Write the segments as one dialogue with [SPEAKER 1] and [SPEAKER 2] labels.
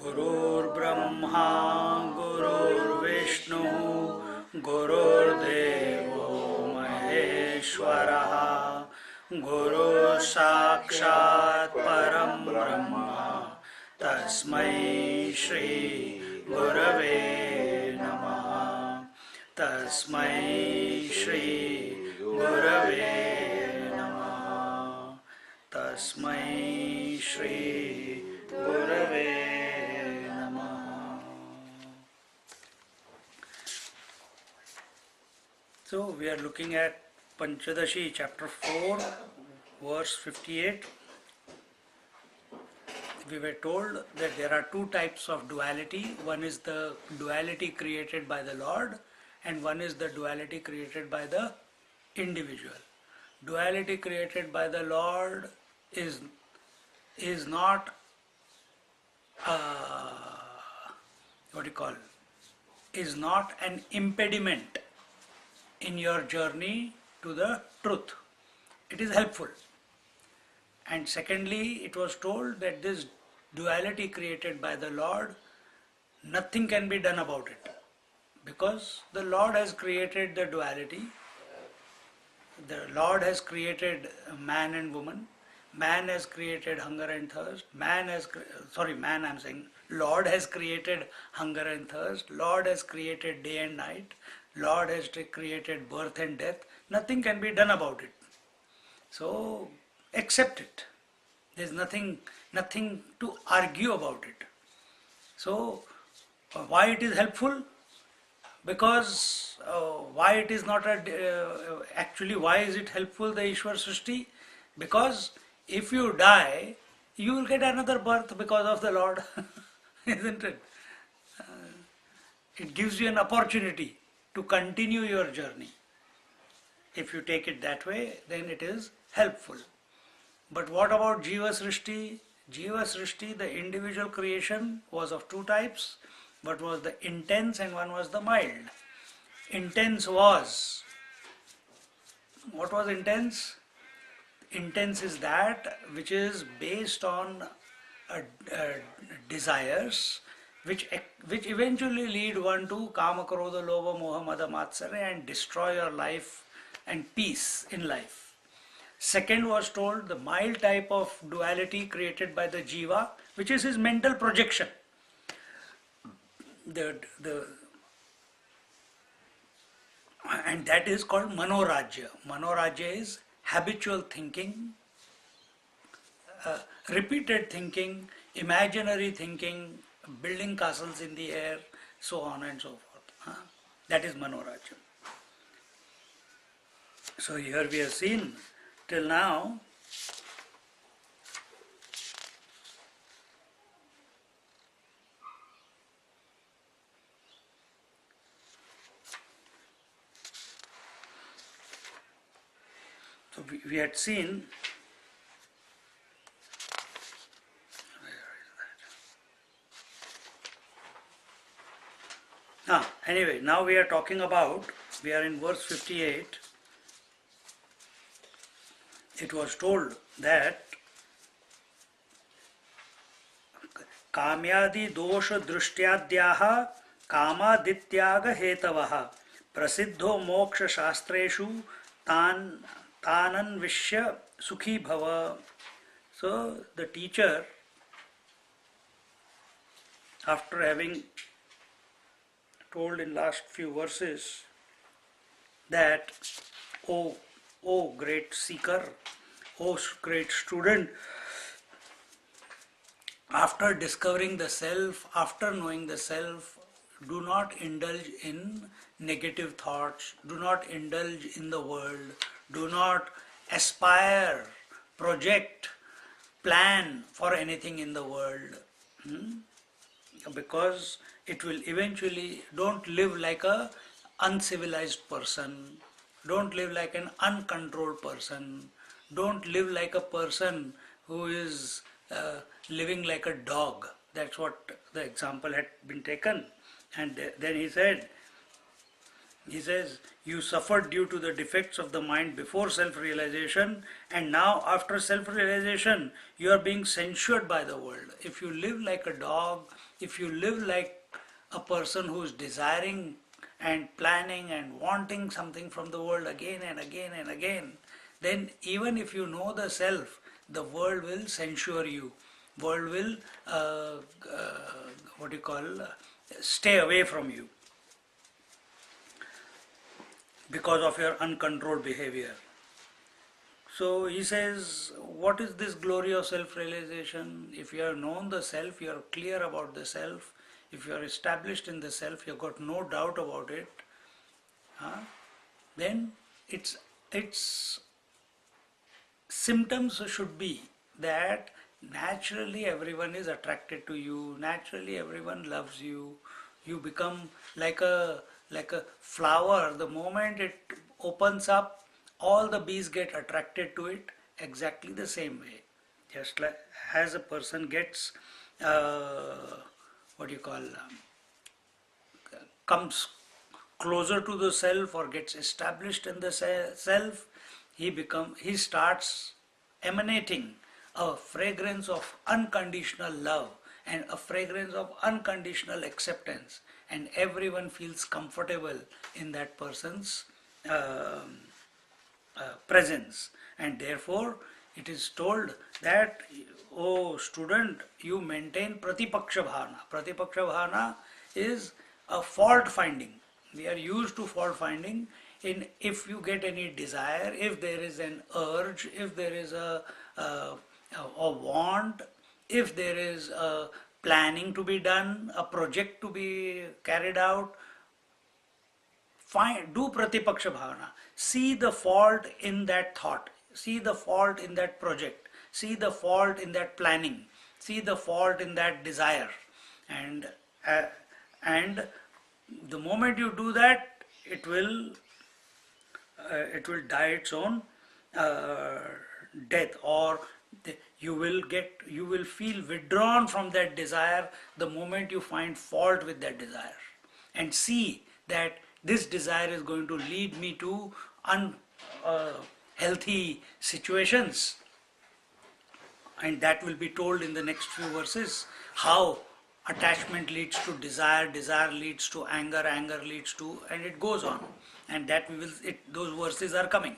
[SPEAKER 1] गुरुर्ब्रह्मा गुरुर्विष्णु गुरुर्देवो महेश्वरः गुरुः साक्षात् परं ब्रह्म तस्मै श्री गुरवे नमः तस्मै श्री गुरवे नमः तस्मै श्री गुरवे नमः. So we are looking at Panchadashi chapter 4 verse 58. We were told that there are two types of duality. One is the duality created by the Lord and one is the duality created by the individual. Duality created by the Lord is not is not an impediment in your journey to the truth. It is helpful. And secondly, it was told that this duality created by the Lord, nothing can be done about it. Because the Lord has created the duality. The Lord has created man and woman. Man has created hunger and thirst. Lord has created hunger and thirst. Lord has created day and night. Lord has created birth and death. Nothing can be done about it. So accept it. There is nothing to argue about it. So why it is helpful? Because why it is not actually why is it helpful, the Ishwar Srishti? Because if you die, you will get another birth because of the Lord, isn't it? It gives you an opportunity to continue your journey. If you take it that way, then it is helpful. But what about Jiva Srishti? Jiva Srishti, the individual creation, was of two types. One was the intense and one was the mild. Intense was, what was intense? Intense is that which is based on desires which eventually lead one to kama, krodha, lobha, moha, mada, matsarya and destroy your life and peace in life. Second was told the mild type of duality created by the jiva, which is his mental projection. And that is called manorajya. Manorajya is habitual thinking, repeated thinking, imaginary thinking, building castles in the air, so on and so forth. That is manorajya. So here we have seen till now we had seen, anyway, now we are talking about, we are in verse 58. It was told that काम्यादि दोष दृष्ट्याद्याः कामादित्याग हेतवः प्रसिद्धो मोक्ष शास्त्रेषु तानन्विष्य sukhi bhava. So the teacher, after having told in last few verses that, oh great seeker, oh great student, after discovering the self, after knowing the self, do not indulge in negative thoughts, do not indulge in the world, do not aspire, project, plan for anything in the world. Because it will eventually, don't live like a uncivilized person, don't live like an uncontrolled person, don't live like a person who is living like a dog. That's what the example had been taken. And then he said, He says, you suffered due to the defects of the mind before self-realization, and now after self-realization, you are being censured by the world. If you live like a dog, if you live like a person who is desiring and planning and wanting something from the world again and again and again, then even if you know the self, the world will censure you. World will, what you call, stay away from you, because of your uncontrolled behavior. So he says, what is this glory of self-realization? If you have known the self, you are clear about the self, if you are established in the self, you have got no doubt about it, then its symptoms should be that naturally everyone is attracted to you, naturally everyone loves you, you become like a flower. The moment it opens up, all the bees get attracted to it exactly the same way. Just like as a person gets what you call comes closer to the self or gets established in the self, he starts emanating a fragrance of unconditional love and a fragrance of unconditional acceptance, and everyone feels comfortable in that person's presence. And therefore it is told that, oh student, you maintain pratipaksha bhavana. Pratipaksha bhavana is a fault finding. We are used to fault finding in if you get any desire, if there is an urge, if there is a want, if there is a planning to be done, a project to be carried out, do pratipaksha bhavana. See the fault in that thought, see the fault in that project, see the fault in that planning, see the fault in that desire, and the moment you do that, it will die its own death, or you will feel withdrawn from that desire the moment you find fault with that desire, and see that this desire is going to lead me to unhealthy situations. And that will be told in the next few verses, how attachment leads to desire, desire leads to anger, anger leads to, and it goes on. And that we will, those verses are coming.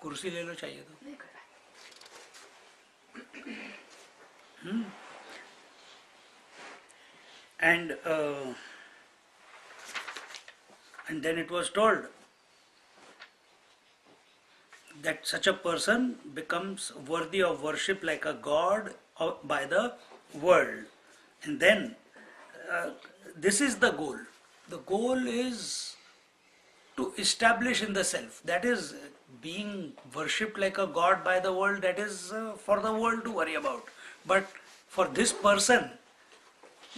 [SPEAKER 1] कुर्सी ले लो चाहिए तो. And then it was told that such a person becomes worthy of worship like a god by the world. And then this is the goal. The goal is to establish in the self. That is being worshipped like a god by the world. That is for the world to worry about. But for this person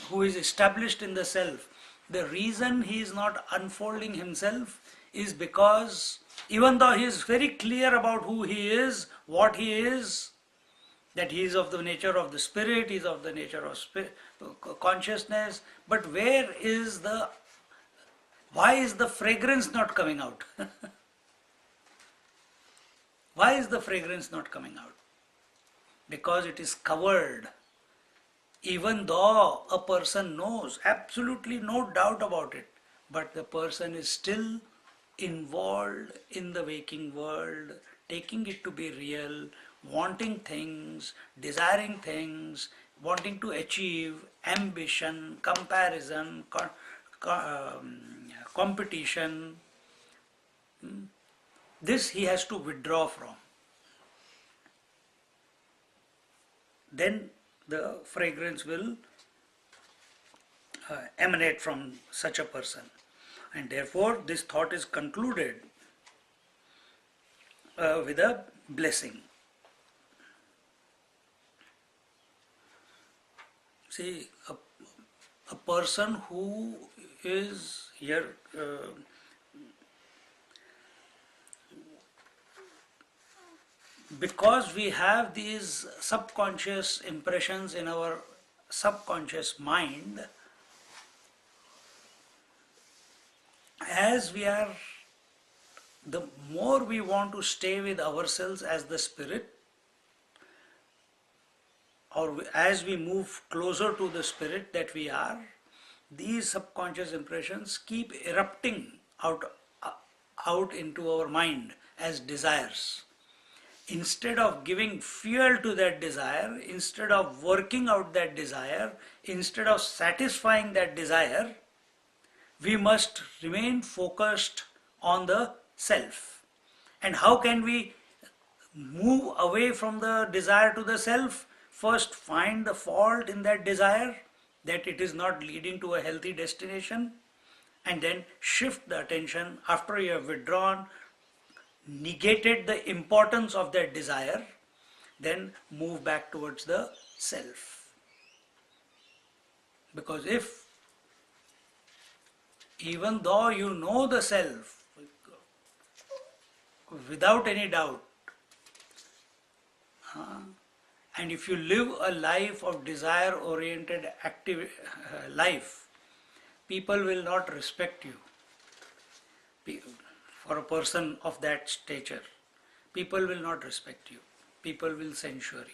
[SPEAKER 1] who is established in the self, the reason he is not unfolding himself is because even though he is very clear about who he is, what he is, that he is of the nature of the spirit, he is of the nature of consciousness, but why is the fragrance not coming out? Why is the fragrance not coming out? Because it is covered. Even though a person knows, absolutely no doubt about it, but the person is still involved in the waking world, taking it to be real, wanting things, desiring things, wanting to achieve, ambition, comparison, competition. This he has to withdraw from. Then the fragrance will emanate from such a person. And therefore this thought is concluded with a blessing. See, a person who is here because we have these subconscious impressions in our subconscious mind, as we are, the more we want to stay with ourselves as the spirit, or as we move closer to the spirit that we are, these subconscious impressions keep erupting out into our mind as desires. Instead of giving fuel to that desire, instead of working out that desire, instead of satisfying that desire, we must remain focused on the self. And how can we move away from the desire to the self? First, find the fault in that desire, that it is not leading to a healthy destination, and then shift the attention after you have withdrawn, negated the importance of that desire, then move back towards the self. Because if, even though you know the self without any doubt, and if you live a life of desire oriented active life, people will not respect you. For a person of that stature, people will not respect you. People will censure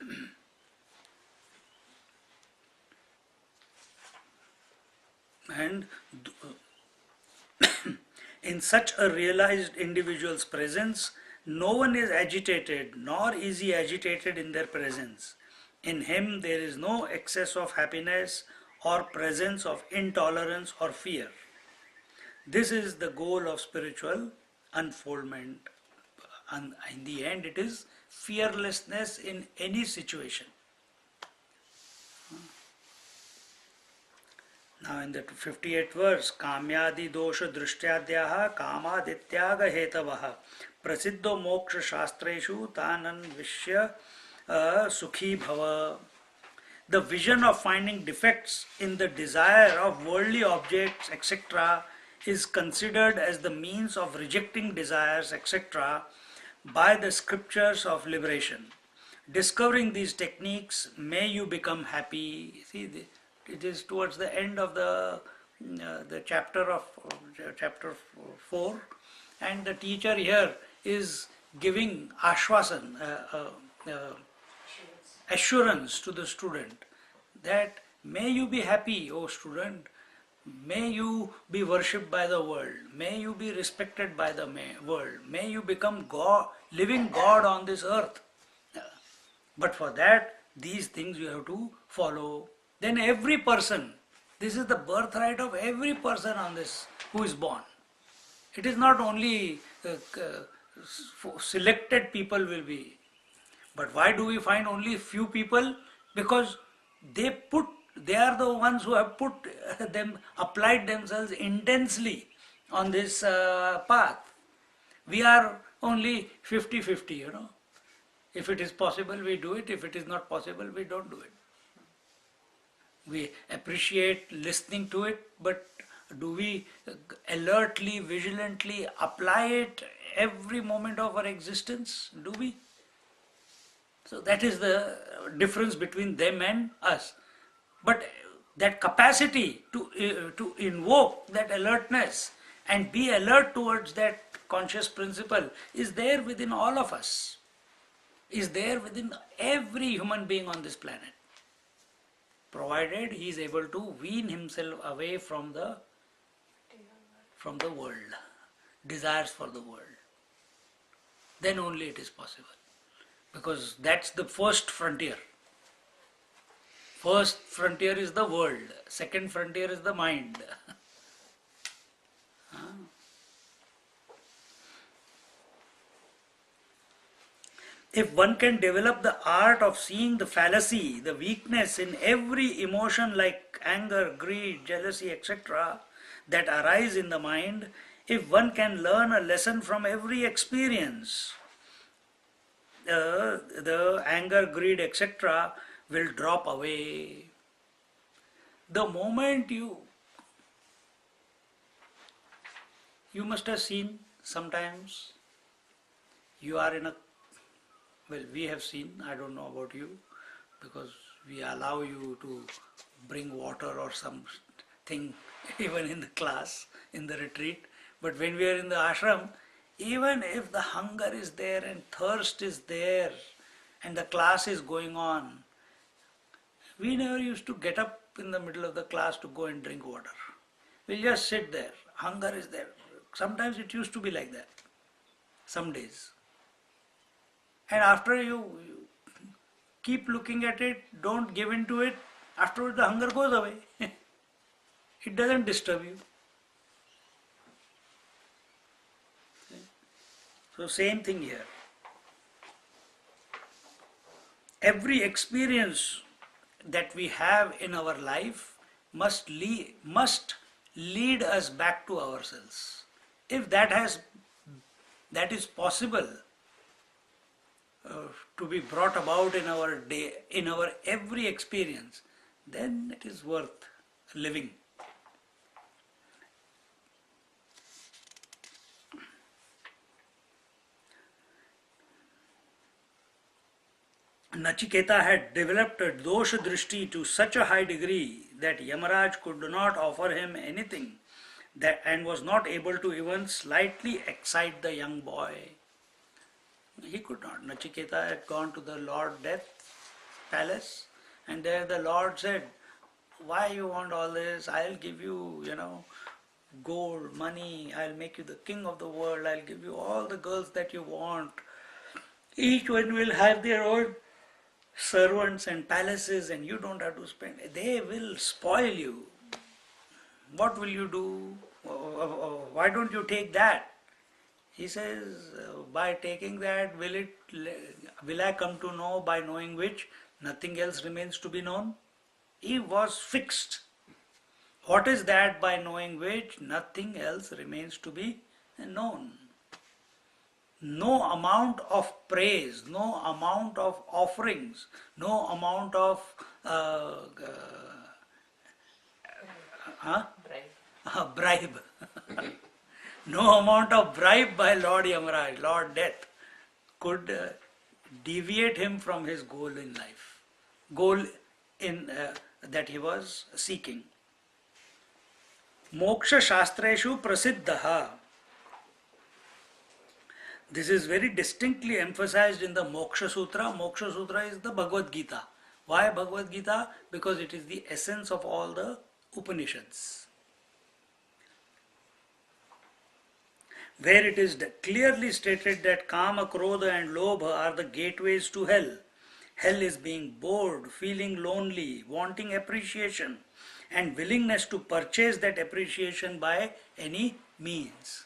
[SPEAKER 1] you. And in such a realized individual's presence, no one is agitated, nor is he agitated in their presence. In him there is no excess of happiness or presence of intolerance or fear. This is the goal of spiritual unfoldment. And in the end, it is fearlessness in any situation. Now in the 58th verse, Kamyadi dosha drishtyadyah kamadityaga hetavah prasiddho moksha shastreshu tanan vishya sukhi bhava. The vision of finding defects in the desire of worldly objects, etc., is considered as the means of rejecting desires, etc., by the scriptures of liberation. Discovering these techniques, may you become happy. See, it is towards the end of the chapter 4, and the teacher here is giving ashwasan, assurance to the student that may you be happy, O student, may you be worshipped by the world, may you be respected by the world, may you become God, living God on this earth. But for that, these things you have to follow. Then every person, this is the birthright of every person on this who is born. It is not only selected people will be. But why do we find only few people? Because they are the ones who have applied themselves intensely on this path. We are only 50-50, you know. If it is possible, we do it. If it is not possible, we don't do it. We appreciate listening to it, but do we alertly, vigilantly apply it every moment of our existence? Do we? So that is the difference between them and us. But that capacity to invoke that alertness and be alert towards that conscious principle is there within all of us, is there within every human being on this planet, provided he is able to wean himself away from the world, desires for the world. Then only it is possible. Because that's the first frontier. First frontier is the world. Second frontier is the mind. If one can develop the art of seeing the fallacy, the weakness in every emotion like anger, greed, jealousy, etc., that arise in the mind, if one can learn a lesson from every experience, the anger, greed, etc., will drop away. The moment you must have seen sometimes you are in a, well, we have seen, I don't know about you, because we allow you to bring water or some thing even in the class, in the retreat. But when we are in the ashram, even if the hunger is there and thirst is there and the class is going on, we never used to get up in the middle of the class to go and drink water. We'll just sit there. Hunger is there. Sometimes it used to be like that. Some days. And after you keep looking at it, don't give in to it, afterwards the hunger goes away. It doesn't disturb you. So same thing here. Every experience that we have in our life must lead us back to ourselves. If that is possible to be brought about in our day, in our every experience, then it is worth living. Nachiketa had developed a dosha drishti to such a high degree that Yamaraj could not offer him anything and was not able to even slightly excite the young boy. He could not. Nachiketa had gone to the Lord Death palace, and there the Lord said, "Why you want all this? I'll give you, gold, money, I'll make you the king of the world, I'll give you all the girls that you want. Each one will have their own servants and palaces, and you don't have to spend. They will spoil you. What will you do? Why don't you take that?" He says, "By taking that, will I come to know, by knowing which nothing else remains to be known?" He was fixed. What is that by knowing which nothing else remains to be known? No amount of praise, no amount of offerings, no amount of bribe. No amount of bribe by Lord Yamaraj, Lord Death, could deviate him from his goal in life, goal in that he was seeking. Moksha Shastreshu Prasiddha. This is very distinctly emphasized in the Moksha Sutra. Moksha Sutra is the Bhagavad Gita. Why Bhagavad Gita? Because it is the essence of all the Upanishads, where it is clearly stated that Kama, Krodha and Lobha are the gateways to hell. Hell is being bored, feeling lonely, wanting appreciation, and willingness to purchase that appreciation by any means.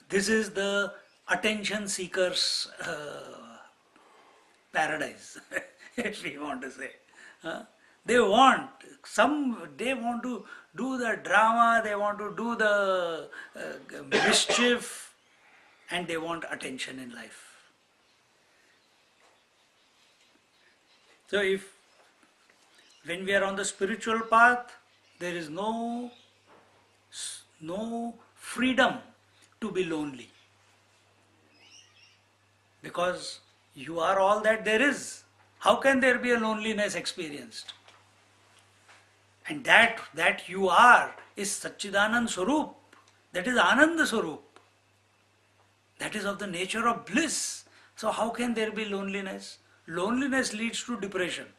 [SPEAKER 1] This is the attention seekers' paradise, if we want to say. They want to do the drama, they want to do the mischief, and they want attention in life. So when we are on the spiritual path, there is no freedom to be lonely, because you are all that there is. How can there be a loneliness experienced? And that you are is Satchidanand Swarup. That is Ananda Swarup. That is of the nature of bliss. So how can there be loneliness? Loneliness leads to depression.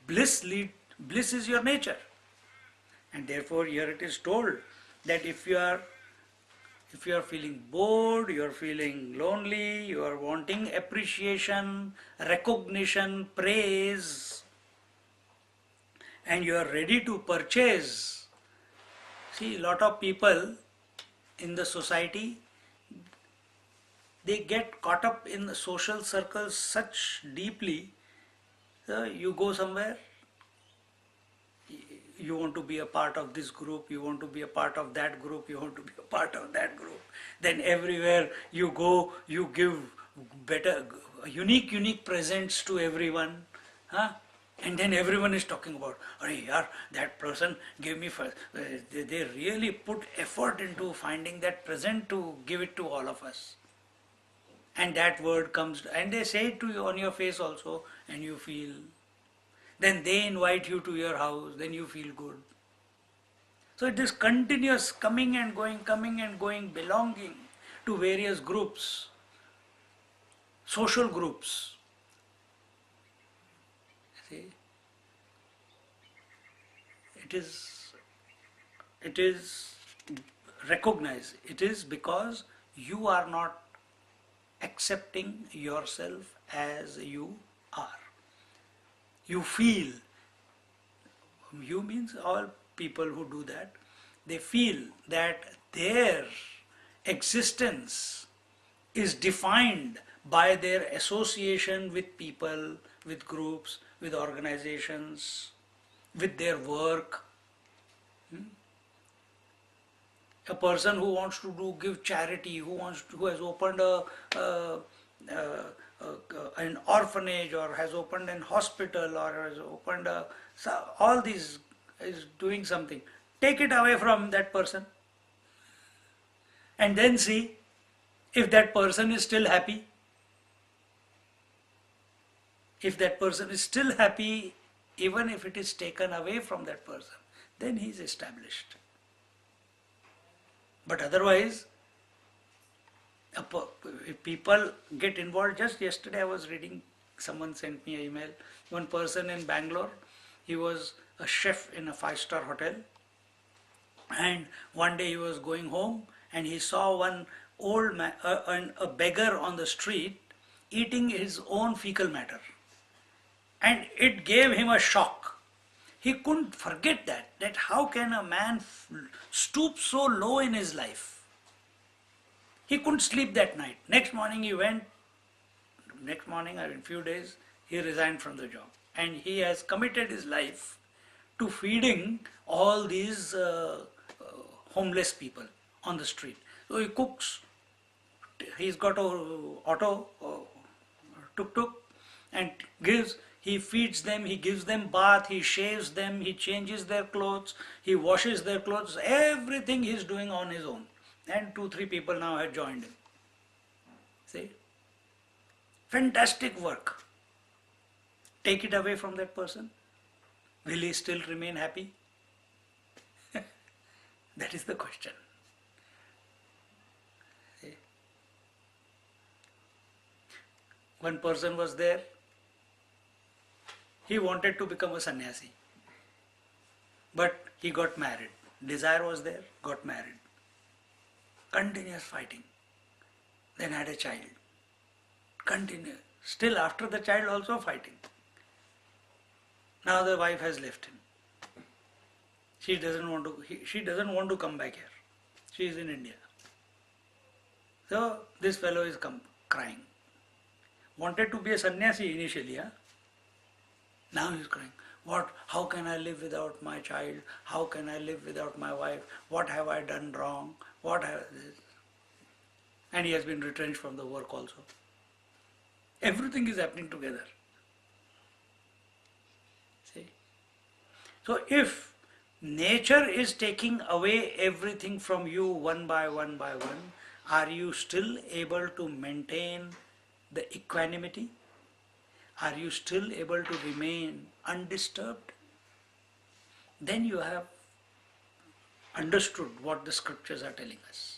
[SPEAKER 1] Bliss is your nature. And therefore here it is told that if you are feeling bored, you are feeling lonely, you are wanting appreciation, recognition, praise, and you are ready to purchase. See, a lot of people in the society, they get caught up in the social circles such deeply. You go somewhere, you want to be a part of this group, you want to be a part of that group, you want to be a part of that group. Then everywhere you go, you give unique presents to everyone. And then everyone is talking about, "Arey yaar, that person gave me first." They really put effort into finding that present to give it to all of us. And that word comes, and they say it to you on your face also, and you feel. Then they invite you to your house, then you feel good. So it is continuous coming and going, belonging to various groups, social groups. See, it is it is recognized. It is because you are not accepting yourself as you are. You feel, you means all people who do that, they feel that their existence is defined by their association with people, with groups, with organizations, with their work. A person who wants to give charity, who has opened an orphanage, or has opened an hospital, or has opened all these, is doing something. Take it away from that person and then see if that person is still happy. If that person is still happy, even if it is taken away from that person, then he is established. But otherwise, if people get involved, just yesterday I was reading, someone sent me an email, one person in Bangalore, he was a chef in a 5-star hotel, and one day he was going home and he saw one old man, a beggar on the street eating his own fecal matter, and it gave him a shock. He couldn't forget that how can a man stoop so low in his life. He couldn't sleep that night. Next morning in few days, he resigned from the job. And he has committed his life to feeding all these homeless people on the street. So he cooks, he's got a auto, tuk-tuk, and he feeds them, he gives them bath, he shaves them, he changes their clothes, he washes their clothes, everything he's doing on his own. And 2-3 people now have joined him. See? Fantastic work. Take it away from that person. Will he still remain happy? That is the question. See? One person was there. He wanted to become a sannyasi. But he got married. Desire was there, got married. Continuous fighting. Then had a child. Continuous. Still after the child also fighting. Now the wife has left him. She doesn't want to come back here. She is in India. So this fellow is crying. Wanted to be a sannyasi initially, huh? Now he is crying. What? How can I live without my child? How can I live without my wife? What have I done wrong? And he has been retrenched from the work also. Everything is happening together. See? So if nature is taking away everything from you one by one, are you still able to maintain the equanimity? Are you still able to remain undisturbed? Then you have understood what the scriptures are telling us.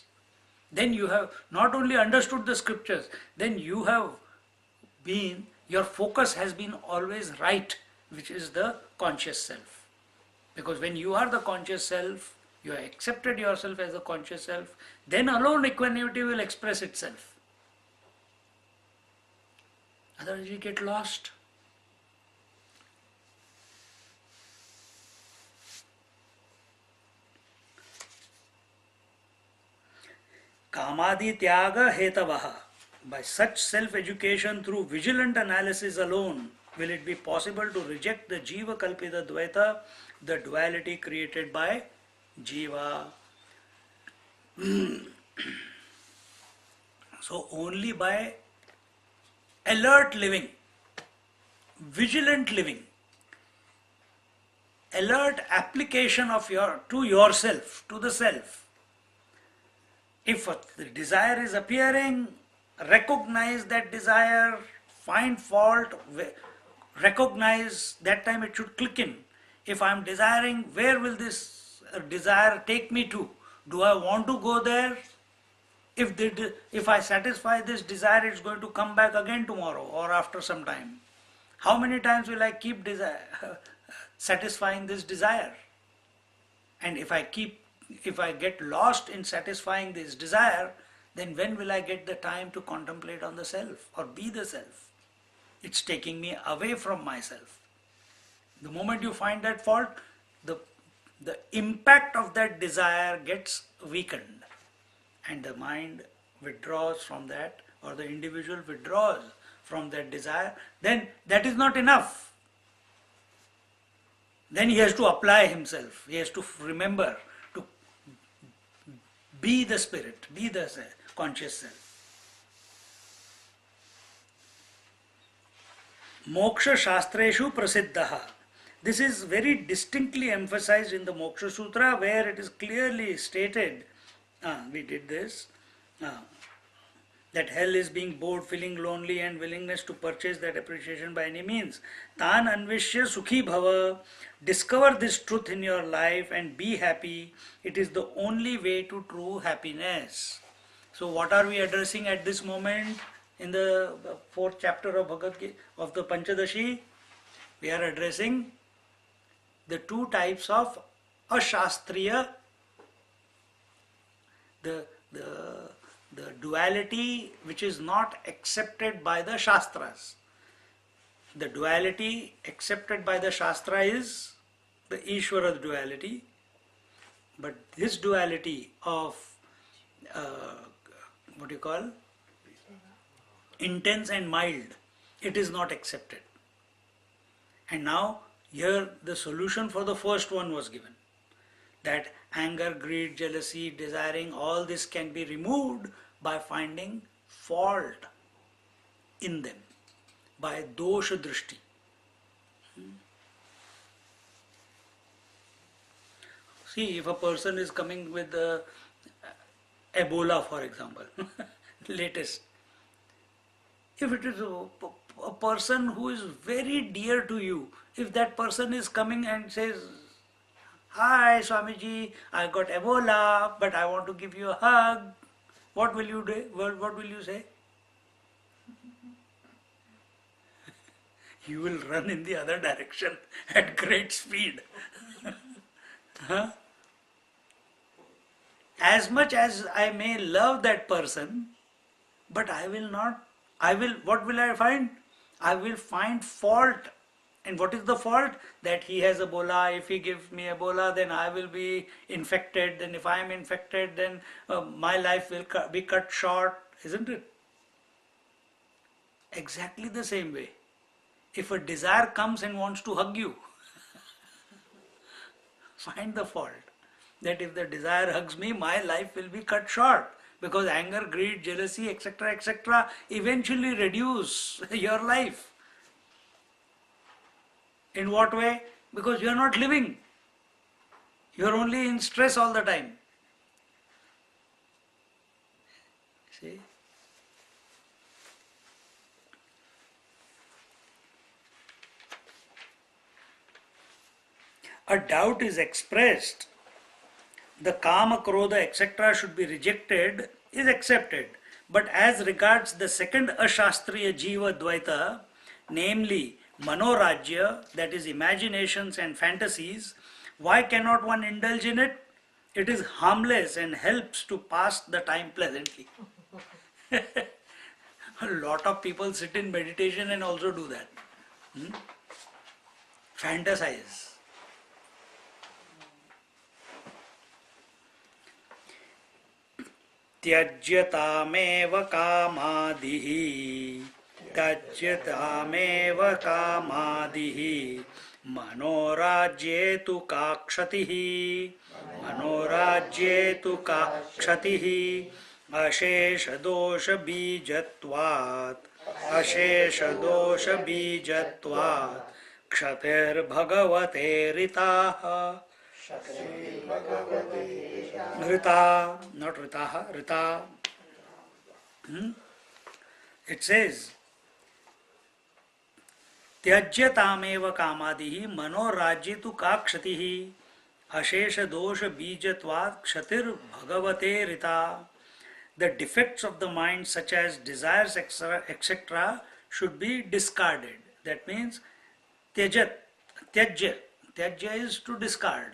[SPEAKER 1] Then you have not only understood the scriptures, then you have been, your focus has been always right, which is the conscious self. Because when you are the conscious self, you have accepted yourself as the conscious self, then alone equanimity will express itself. Otherwise you get lost. Kamadi tyaga hetavaha. By such self-education through vigilant analysis alone will it be possible to reject the jiva kalpita dvaita, the duality created by jiva. So only by alert living, vigilant living, alert application of to yourself, to the self. If the desire is appearing, recognize that desire, find fault, recognize, that time it should click in. If I am desiring, where will this desire take me to? Do I want to go there? If I satisfy this desire, it's going to come back again tomorrow or after some time. How many times will I keep satisfying this desire? And if I get lost in satisfying this desire, then when will I get the time to contemplate on the self or be the self? It's taking me away from myself. The moment you find that fault, the impact of that desire gets weakened, and the mind withdraws from that, or the individual withdraws from that desire. Then that is not enough. Then he has to apply himself. He has to remember to be the spirit, be the conscious self. Moksha Shastreshu Prasiddhaha. This is very distinctly emphasized in the Moksha Sutra, where it is clearly stated, we did this, that hell is being bored, feeling lonely, and willingness to purchase that appreciation by any means. Tan anvishya sukhi bhava. Discover this truth in your life and be happy. It is the only way to true happiness. So what are we addressing at this moment in the fourth chapter of Bhagavad Gita, of the Panchadashi? We are addressing the two types of ashastriya, the duality which is not accepted by the Shastras. The duality accepted by the Shastra is the Ishvara duality, but this duality of what you call intense and mild, it is not accepted. And now here the solution for the first one was given, that anger, greed, jealousy, desiring, all this can be removed by finding fault in them, by dosha drishti. See, if a person is coming with Ebola, for example, latest, if it is a person who is very dear to you, if that person is coming and says, "Hi Swamiji, I got Ebola, but I want to give you a hug," what will you do? What will you say? You will run in the other direction at great speed. Huh? As much as I may love that person, but what will I find? I will find fault. And what is the fault? That he has Ebola. If he gives me Ebola, then I will be infected. Then if I am infected, then my life will be cut short. Isn't it? Exactly the same way. If a desire comes and wants to hug you, find the fault. That if the desire hugs me, my life will be cut short. Because anger, greed, jealousy, etc., eventually reduce your life. In what way? Because you are not living. You are only in stress all the time. See? A doubt is expressed, the kama, krodha, etc. should be rejected, is accepted. But as regards the second ashastriya jiva dvaita, namely manorajya, that is imaginations and fantasies, why cannot one indulge in it? It is harmless and helps to pass the time pleasantly. A lot of people sit in meditation and also do that. Fantasize. त्यज्यतामेव कामादिः त्यज्यतामेव कामादिः मनोराज्ये तु का क्षतिः मनोराज्ये तु का क्षतिः अशेषदोषबीजत्वात् अशेषदोषबीजत्वात् क्षतिर्भगवते रिताः Rita, not Ritaha, Rita. It says, Tyajyatameva kamadihi manorajye tu ka kshatihi अशेष दोष बीजत्वात् क्षतिर bhagavate rita. The defects of the mind, such as desires, etc., should be discarded. That means त्यजत, त्यज्य. Tyajya is to discard.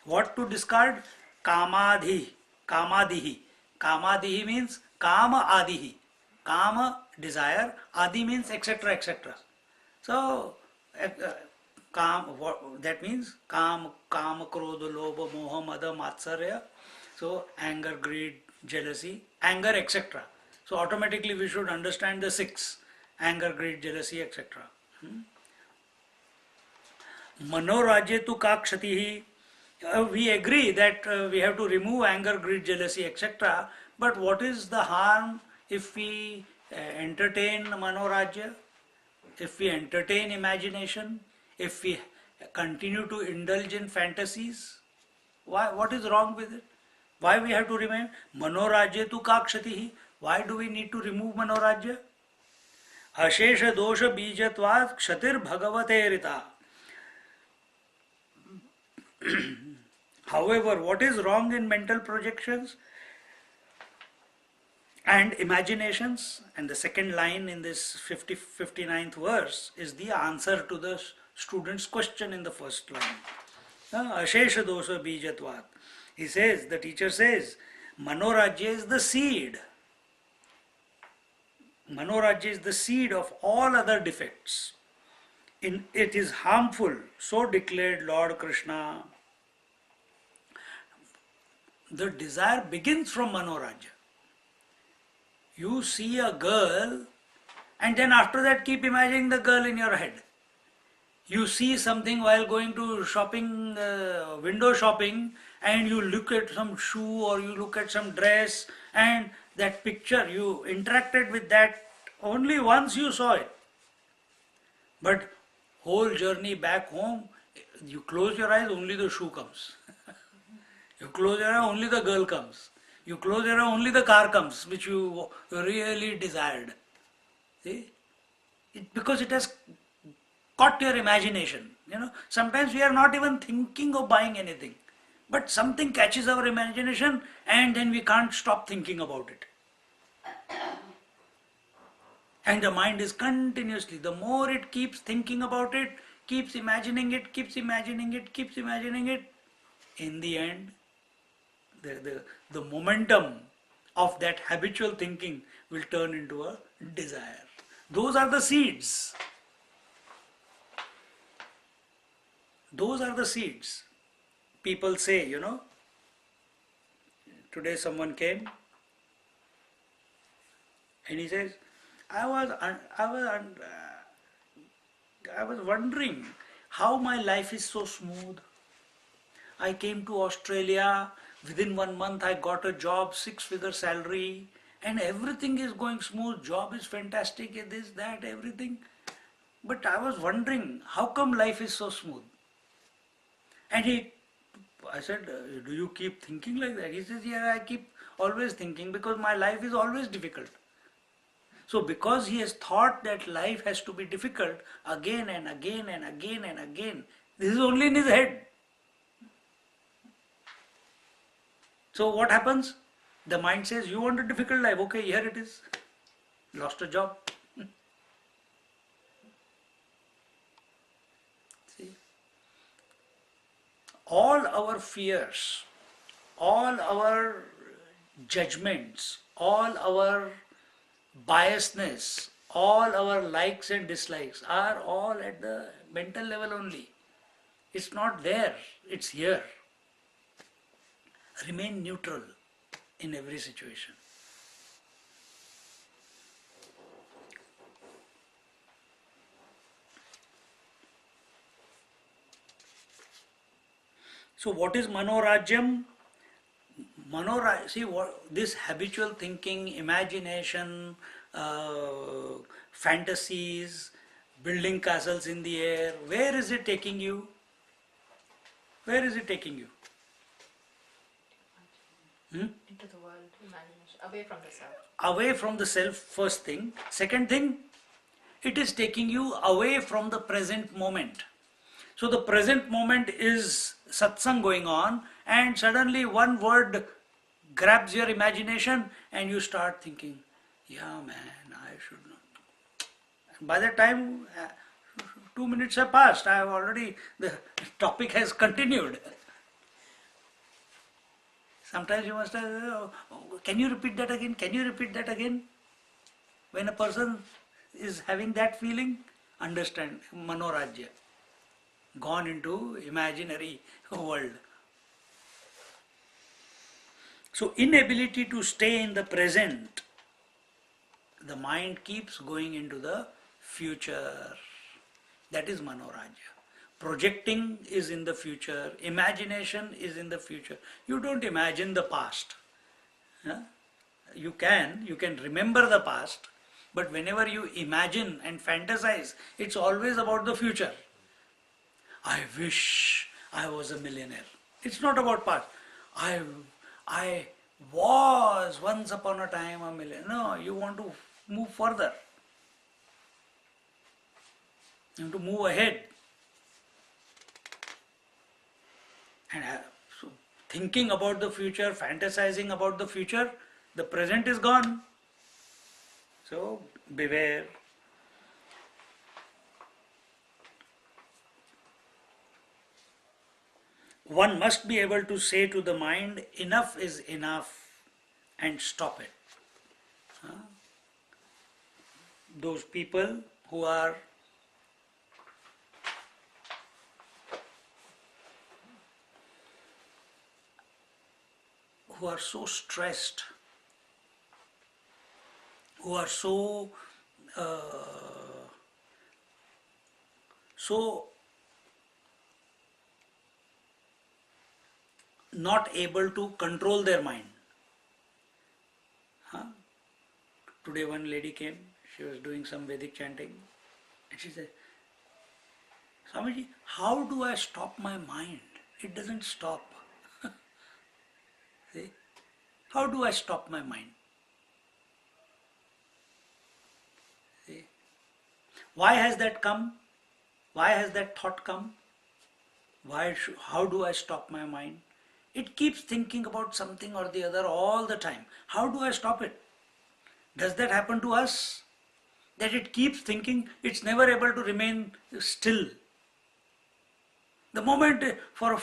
[SPEAKER 1] What to discard? Kamadhi. Kamadihi. Kamadihi means kama adihi. Kama, desire. Adi means etc. etc. So, that means kama, krodha, lobha, moha, mada, matsarya. So, anger, greed, jealousy, anger, etc. So, automatically we should understand the six: anger, greed, jealousy, etc. Manorajye tu ka kshatihi. We agree that we have to remove anger, greed, jealousy, etc. But what is the harm if we entertain manorajya, if we entertain imagination, if we continue to indulge in fantasies? Why? What is wrong with it? Why we have to remain manorajya tu ka kshatihi? Why do we need to remove manorajya? Ashesha dosha bijatvat kshatir bhagavate rita. However, what is wrong in mental projections and imaginations? And the second line in this 59th verse is the answer to the student's question in the first line. Ashesha dosha bijatvat. He says, the teacher says, Manorajya is the seed. Manorajya is the seed of all other defects. It is harmful, so declared Lord Krishna. The desire begins from manorajya. You see a girl and then after that keep imagining the girl in your head. You see something while going to shopping, window shopping, and you look at some shoe or you look at some dress, and that picture, you interacted with that only once you saw it. But whole journey back home, you close your eyes, only the shoe comes. You close your eye, only the girl comes. You close your eye, only the car comes, which you really desired. See? Because it has caught your imagination. Sometimes we are not even thinking of buying anything. But something catches our imagination and then we can't stop thinking about it. And the mind is continuously, the more it keeps thinking about it, keeps imagining it, keeps imagining it, keeps imagining it, in the end, the momentum of that habitual thinking will turn into a desire. Those are the seeds. Those are the seeds. People say, today someone came and he says, I was wondering how my life is so smooth. I came to Australia, within 1 month I got a job, 6-figure salary, and everything is going smooth, job is fantastic, this, that, everything. But I was wondering, how come life is so smooth? And I said, do you keep thinking like that? He says, yeah, I keep always thinking because my life is always difficult. So because he has thought that life has to be difficult again and again and again and again, this is only in his head. So what happens? The mind says, you want a difficult life, okay, here it is. Lost a job. See? All our fears, all our judgments, all our biasness, all our likes and dislikes are all at the mental level only. It's not there, it's here. Remain neutral in every situation. So what is manorajyam? See what this habitual thinking, imagination, fantasies, building castles in the air, where is it taking you? Where is it taking you?
[SPEAKER 2] Into the world, imagination, away from the self.
[SPEAKER 1] Away from the self, first thing. Second thing, it is taking you away from the present moment. So the present moment is satsang going on, and suddenly one word grabs your imagination and you start thinking, yeah man, I should know. By the time 2 minutes have passed, I have already, the topic has continued. Sometimes you must have, can you repeat that again? Can you repeat that again? When a person is having that feeling, understand, manorajya, gone into imaginary world. So inability to stay in the present, the mind keeps going into the future. That is manorajya. Projecting is in the future, imagination is in the future. You don't imagine the past. Huh? You can remember the past, but whenever you imagine and fantasize, it's always about the future. I wish I was a millionaire. It's not about past. I was once upon a time a millionaire. No, you want to move further. You want to move ahead. And so thinking about the future, fantasizing about the future, the present is gone. So beware. One must be able to say to the mind, enough is enough, and stop it. Those people who are so stressed, who are so not able to control their mind. Today one lady came, she was doing some Vedic chanting, and she said, Swamiji, how do I stop my mind? It doesn't stop. See? How do I stop my mind? See? Why has that come? Why has that thought come? How do I stop my mind? It keeps thinking about something or the other all the time. How do I stop it? Does that happen to us? That it keeps thinking, it's never able to remain still. The moment for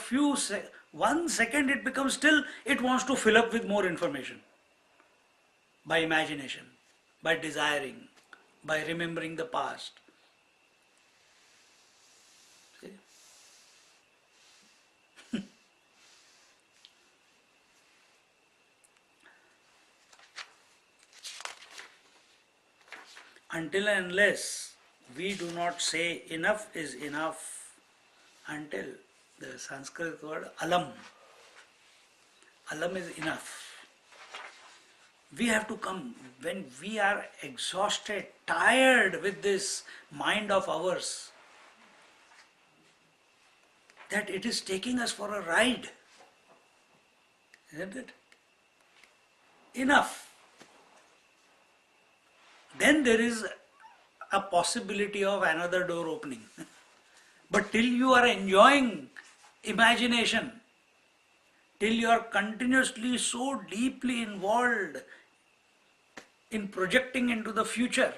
[SPEAKER 1] 1 second it becomes still, it wants to fill up with more information. By imagination, by desiring, by remembering the past. See? Until and unless we do not say enough is enough, until the Sanskrit word alam is enough. We have to come when we are exhausted, tired with this mind of ours, that it is taking us for a ride. Isn't it? Enough. Then there is a possibility of another door opening. But till you are enjoying imagination, till you are continuously so deeply involved in projecting into the future,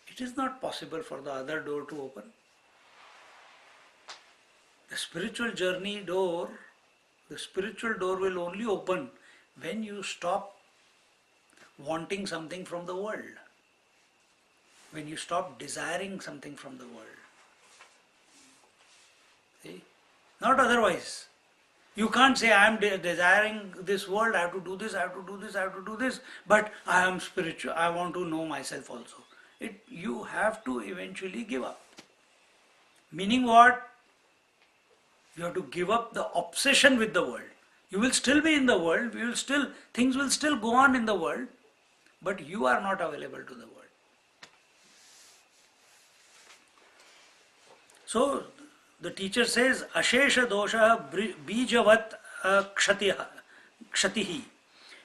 [SPEAKER 1] it is not possible for the other door to open. The spiritual journey door, the spiritual door will only open when you stop wanting something from the world, when you stop desiring something from the world. See? Not otherwise. You can't say, I am desiring this world, I have to do this, I have to do this, I have to do this, but I am spiritual, I want to know myself also. You have to eventually give up. Meaning what? You have to give up the obsession with the world. You will still be in the world, things will still go on in the world, but you are not available to the world. So, the teacher says, Ashesha dosha bijavat kshatihi.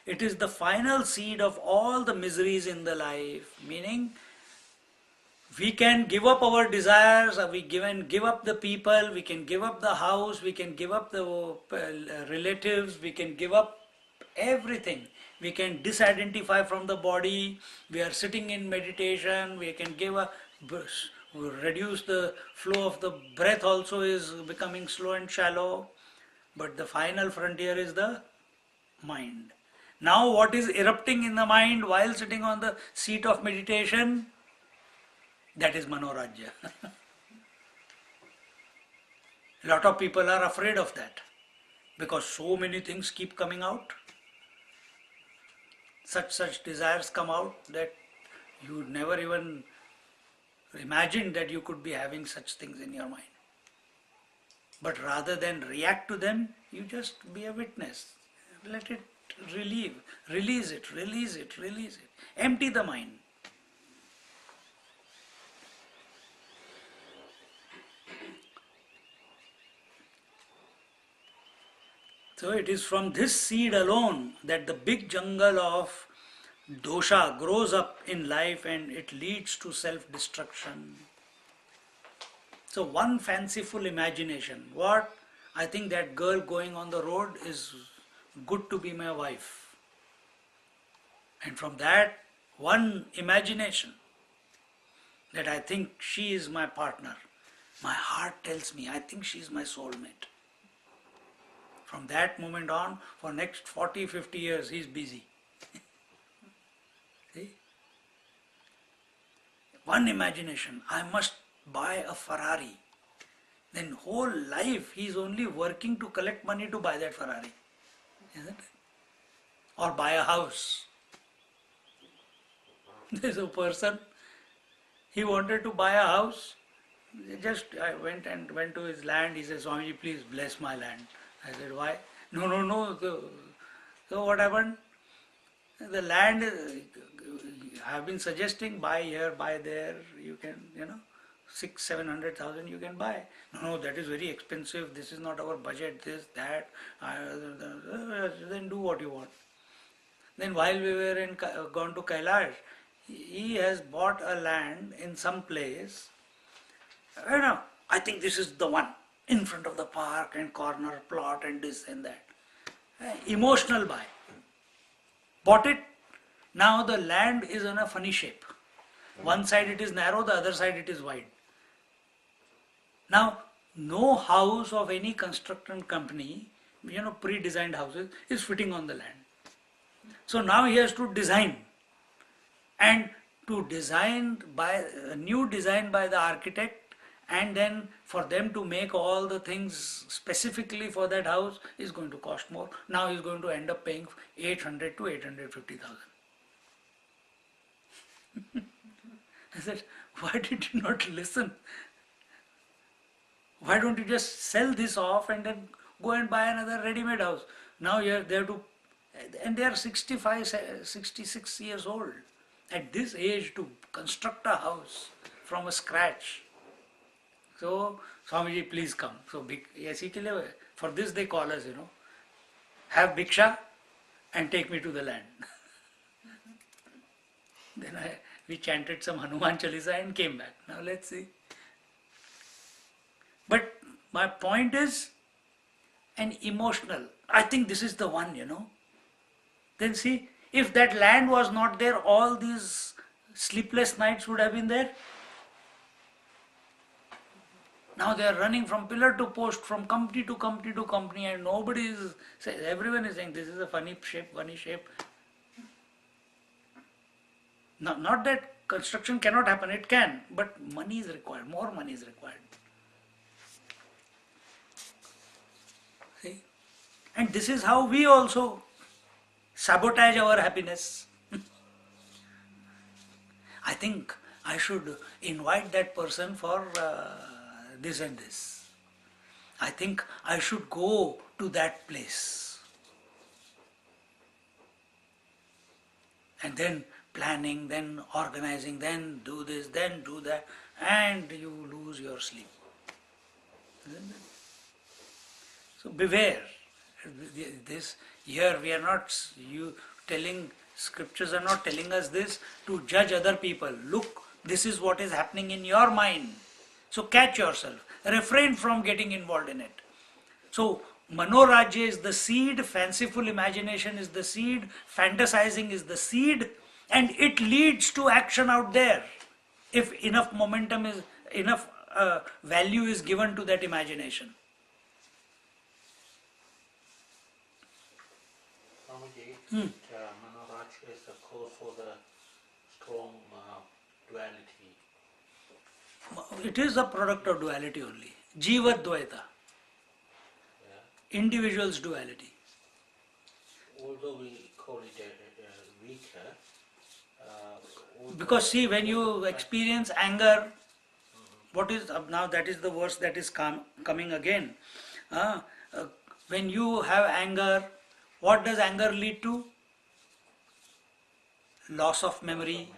[SPEAKER 1] It is the final seed of all the miseries in the life. Meaning, We can give up our desires, we give up the people, we can give up the house, we can give up the relatives, we can give up everything. We can disidentify from the body. We are sitting in meditation, we can reduce the flow of the breath, also is becoming slow and shallow. But the final frontier is the mind. Now what is erupting in the mind while sitting on the seat of meditation? That is Manorajya. A lot of people are afraid of that because so many things keep coming out. Such desires come out that you would never even imagine that you could be having such things in your mind. But rather than react to them, you just be a witness. Let it release it. Empty the mind. So it is from this seed alone that the big jungle of dosha grows up in life and it leads to self-destruction. So one fanciful imagination. What? I think that girl going on the road is good to be my wife. And from that one imagination that I think she is my partner, my heart tells me I think she is my soulmate. From that moment on, for next 40, 50 years, he is busy. See? One imagination, I must buy a Ferrari. Then whole life he is only working to collect money to buy that Ferrari. Isn't it? Or buy a house. There's a person, he wanted to buy a house. I went to his land. He said, Swamiji, please bless my land. I said, why? No. So what happened? The land, I have been suggesting, buy here, buy there. You can, 600,000-700,000 you can buy. No, that is very expensive. This is not our budget. This, that. Then do what you want. Then while we were gone to Kailash, he has bought a land in some place. I think this is the one. In front of the park and corner plot and this and that. Emotional buy. Bought it. Now the land is in a funny shape. One side it is narrow, the other side it is wide. Now, no house of any construction company, pre-designed houses, is fitting on the land. So now he has to design. And to design by a new design by the architect, and then for them to make all the things specifically for that house is going to cost more. Now he is going to end up paying 800 to 850,000. I said, why did you not listen? Why don't you just sell this off and then go and buy another ready-made house? Now you are there to, and they are 65, 66 years old. At this age to construct a house from a scratch. So, Swamiji, please come. So, for this they call us, have Bhiksha and take me to the land. Then we chanted some Hanuman Chalisa and came back. Now let's see. But my point is an emotional. I think this is the one, Then see, if that land was not there, all these sleepless nights would have been there. Now they are running from pillar to post, from company to company to company, and everyone is saying this is a funny shape. Not that construction cannot happen, it can, but money is required, more money is required. See? And this is how we also sabotage our happiness. I think I should invite that person for this and this. I think I should go to that place. And then planning, then organizing, then do this, then do that, and you lose your sleep. Isn't it? So beware. This here we are not scriptures are not telling us this to judge other people. Look This is what is happening in your mind. So catch yourself. Refrain from getting involved in it. So Manorajya is the seed, fanciful imagination is the seed, fantasizing is the seed, and it leads to action out there. If enough momentum is, enough value is given to that imagination.
[SPEAKER 3] Swamiji, Manorajya is the cause for the strong duality.
[SPEAKER 1] It is a product of duality only. Jiva Dvaita.
[SPEAKER 3] Yeah.
[SPEAKER 1] Individual's duality.
[SPEAKER 3] Although we call it weaker,
[SPEAKER 1] Because see, when you experience anger, what is now that is the verse that is coming again. When you have anger, what does anger lead to? Loss of memory.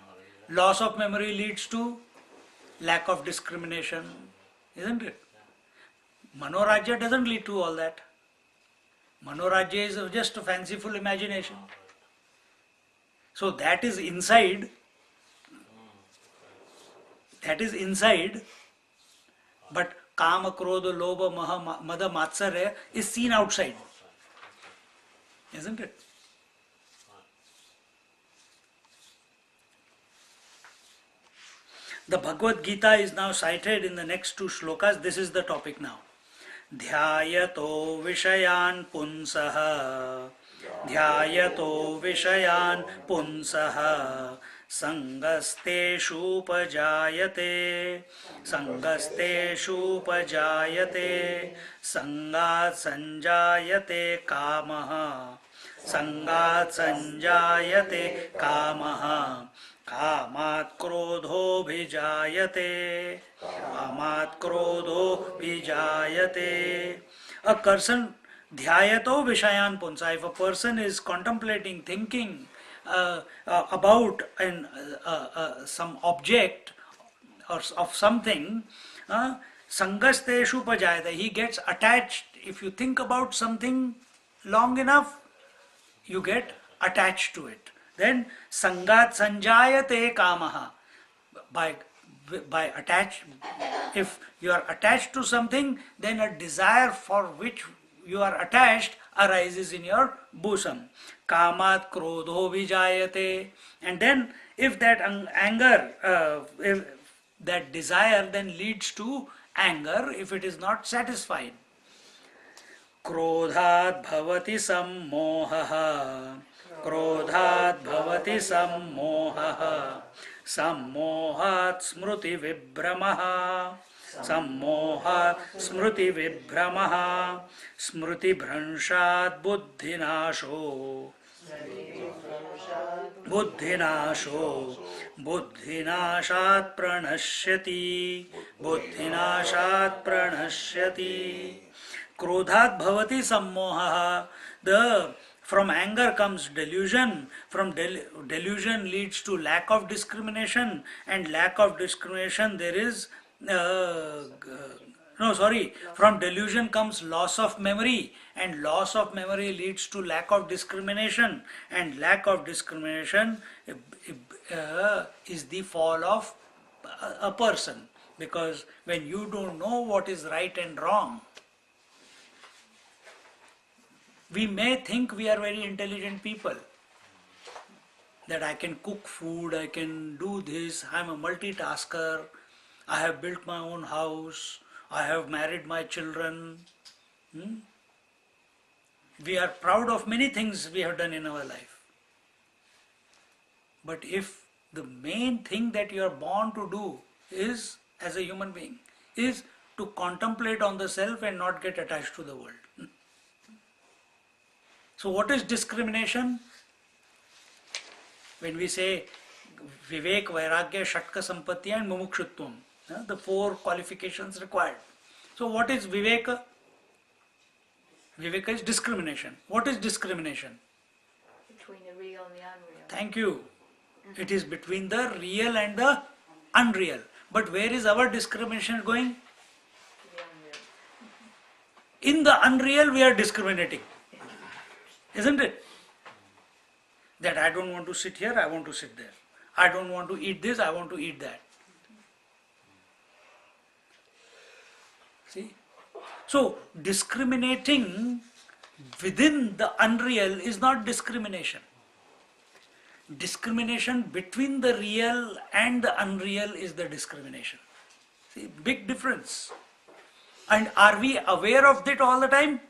[SPEAKER 1] Loss of memory leads to lack of discrimination, isn't it? Manorajya doesn't lead to all that. Manorajya is just a fanciful imagination. So that is inside. That is inside. But Kama, Krodha, Lobha, Maha, Mada, Matsarya is seen outside. Isn't it? The Bhagavad Gita is now cited in the next two shlokas. This is the topic now. Dhyayato Vishayan Punsaha Dhyayato Vishayan Punsaha Sangasteshu Pajayate Sangasteshu Pajayate Sangat Sanjayate Kamaha Sangat Sanjayate Kamaha कामात् क्रोधो भिजायते कामात् क्रोधो भिजायते. A person dhyayato vishayan punsa. If a person is contemplating, thinking about some object or of something, sangasteshu pajayate, he gets attached. If you think about something long enough, you get attached to it. Then sangat sanjayate kamaha. By attached, if you are attached to something, then a desire for which you are attached arises in your bosom. Kamat krodho vijayate. And then if that anger, if that desire then leads to anger, if it is not satisfied. Krodhat bhavati sammohaha. क्रोधात् भवति सम्मोहः सम्मोहात् स्मृति विभ्रमः सम्मोहात् स्मृति विभ्रमः स्मृति भ्रंशात् बुद्धिनाशो बुद्धिनाशो बुद्धिनाशात् प्रणश्यति बुद्धिनाशात् प्रणश्यति. क्रोधात् भवति सम्मोहः. From anger comes delusion, from delusion leads to lack of discrimination, and lack of discrimination there is, from delusion comes loss of memory, and loss of memory leads to lack of discrimination, and lack of discrimination is the fall of a person, because when you don't know what is right and wrong, we may think we are very intelligent people, that I can cook food, I can do this, I am a multitasker, I have built my own house, I have married my children. We are proud of many things we have done in our life. But if the main thing that you are born to do is, as a human being, is to contemplate on the self and not get attached to the world. So what is discrimination? When we say Vivek, Vairagya, Shatka, Sampatti and Mumukshutvam, the four qualifications required. So what is Viveka? Viveka is discrimination. What is discrimination?
[SPEAKER 2] Between the real and the unreal.
[SPEAKER 1] Thank you. It is between the real and the unreal. But where is our discrimination going?
[SPEAKER 2] To the unreal.
[SPEAKER 1] In the unreal we are discriminating. Isn't it? That I don't want to sit here, I want to sit there. I don't want to eat this, I want to eat that. See? So, discriminating within the unreal is not discrimination. Discrimination between the real and the unreal is the discrimination. See, big difference. And are we aware of that all the time?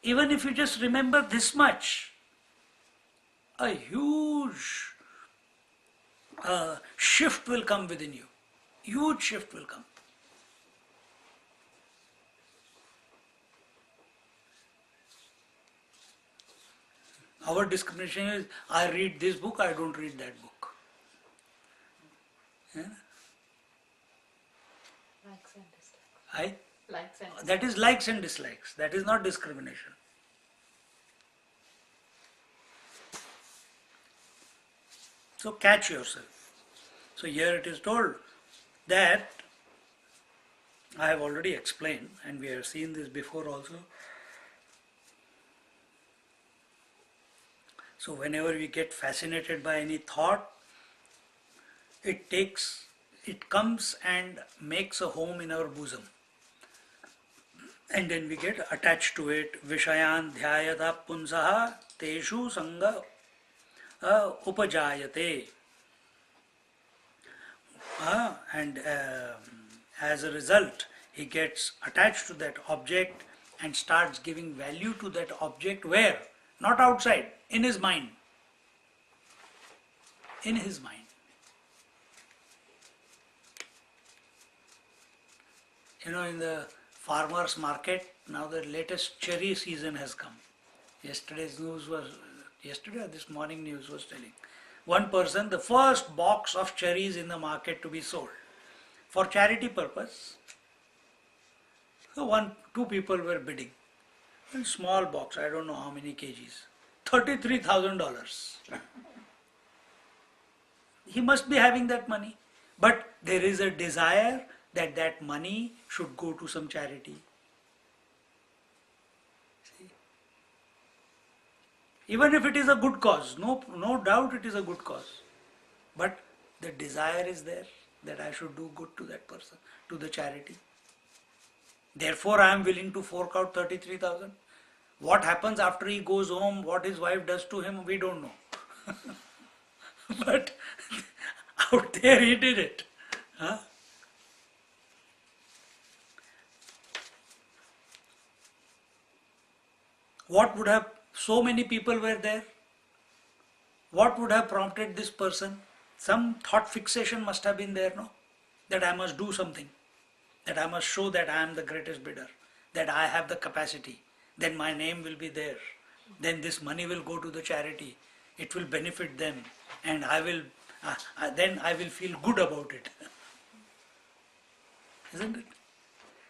[SPEAKER 1] Even if you just remember this much, a huge shift will come within you. Huge shift will come. Our discrimination is, I read this book, I don't read that book. Yeah?
[SPEAKER 2] Likes and dislikes.
[SPEAKER 1] I,
[SPEAKER 2] Likes and
[SPEAKER 1] that is likes and dislikes. That is not discrimination. So catch yourself. So here it is told that I have already explained, and we have seen this before also. So whenever we get fascinated by any thought, it comes and makes a home in our bosom. And then we get attached to it. Vishayan dhyayata punsaha teshu sangha upajayate. And as a result, he gets attached to that object and starts giving value to that object. Where? Not outside, in his mind. In his mind. You know, in the farmers market, now the latest cherry season has come. Yesterday's news was, yesterday or this morning news was telling. One person, the first box of cherries in the market to be sold for charity purpose. So two people were bidding. A small box, I don't know how many kgs. $33,000. He must be having that money. But there is a desire that that money should go to some charity. See? Even if it is a good cause, no doubt it is a good cause. But the desire is there that I should do good to that person, to the charity. Therefore, I am willing to fork out 33,000. What happens after he goes home, what his wife does to him, we don't know. But out there he did it. Huh? What would have, so many people were there. What would have prompted this person? Some thought fixation must have been there, no? That I must do something. That I must show that I am the greatest bidder. That I have the capacity. Then my name will be there. Then this money will go to the charity. It will benefit them. And then I will feel good about it. Isn't it?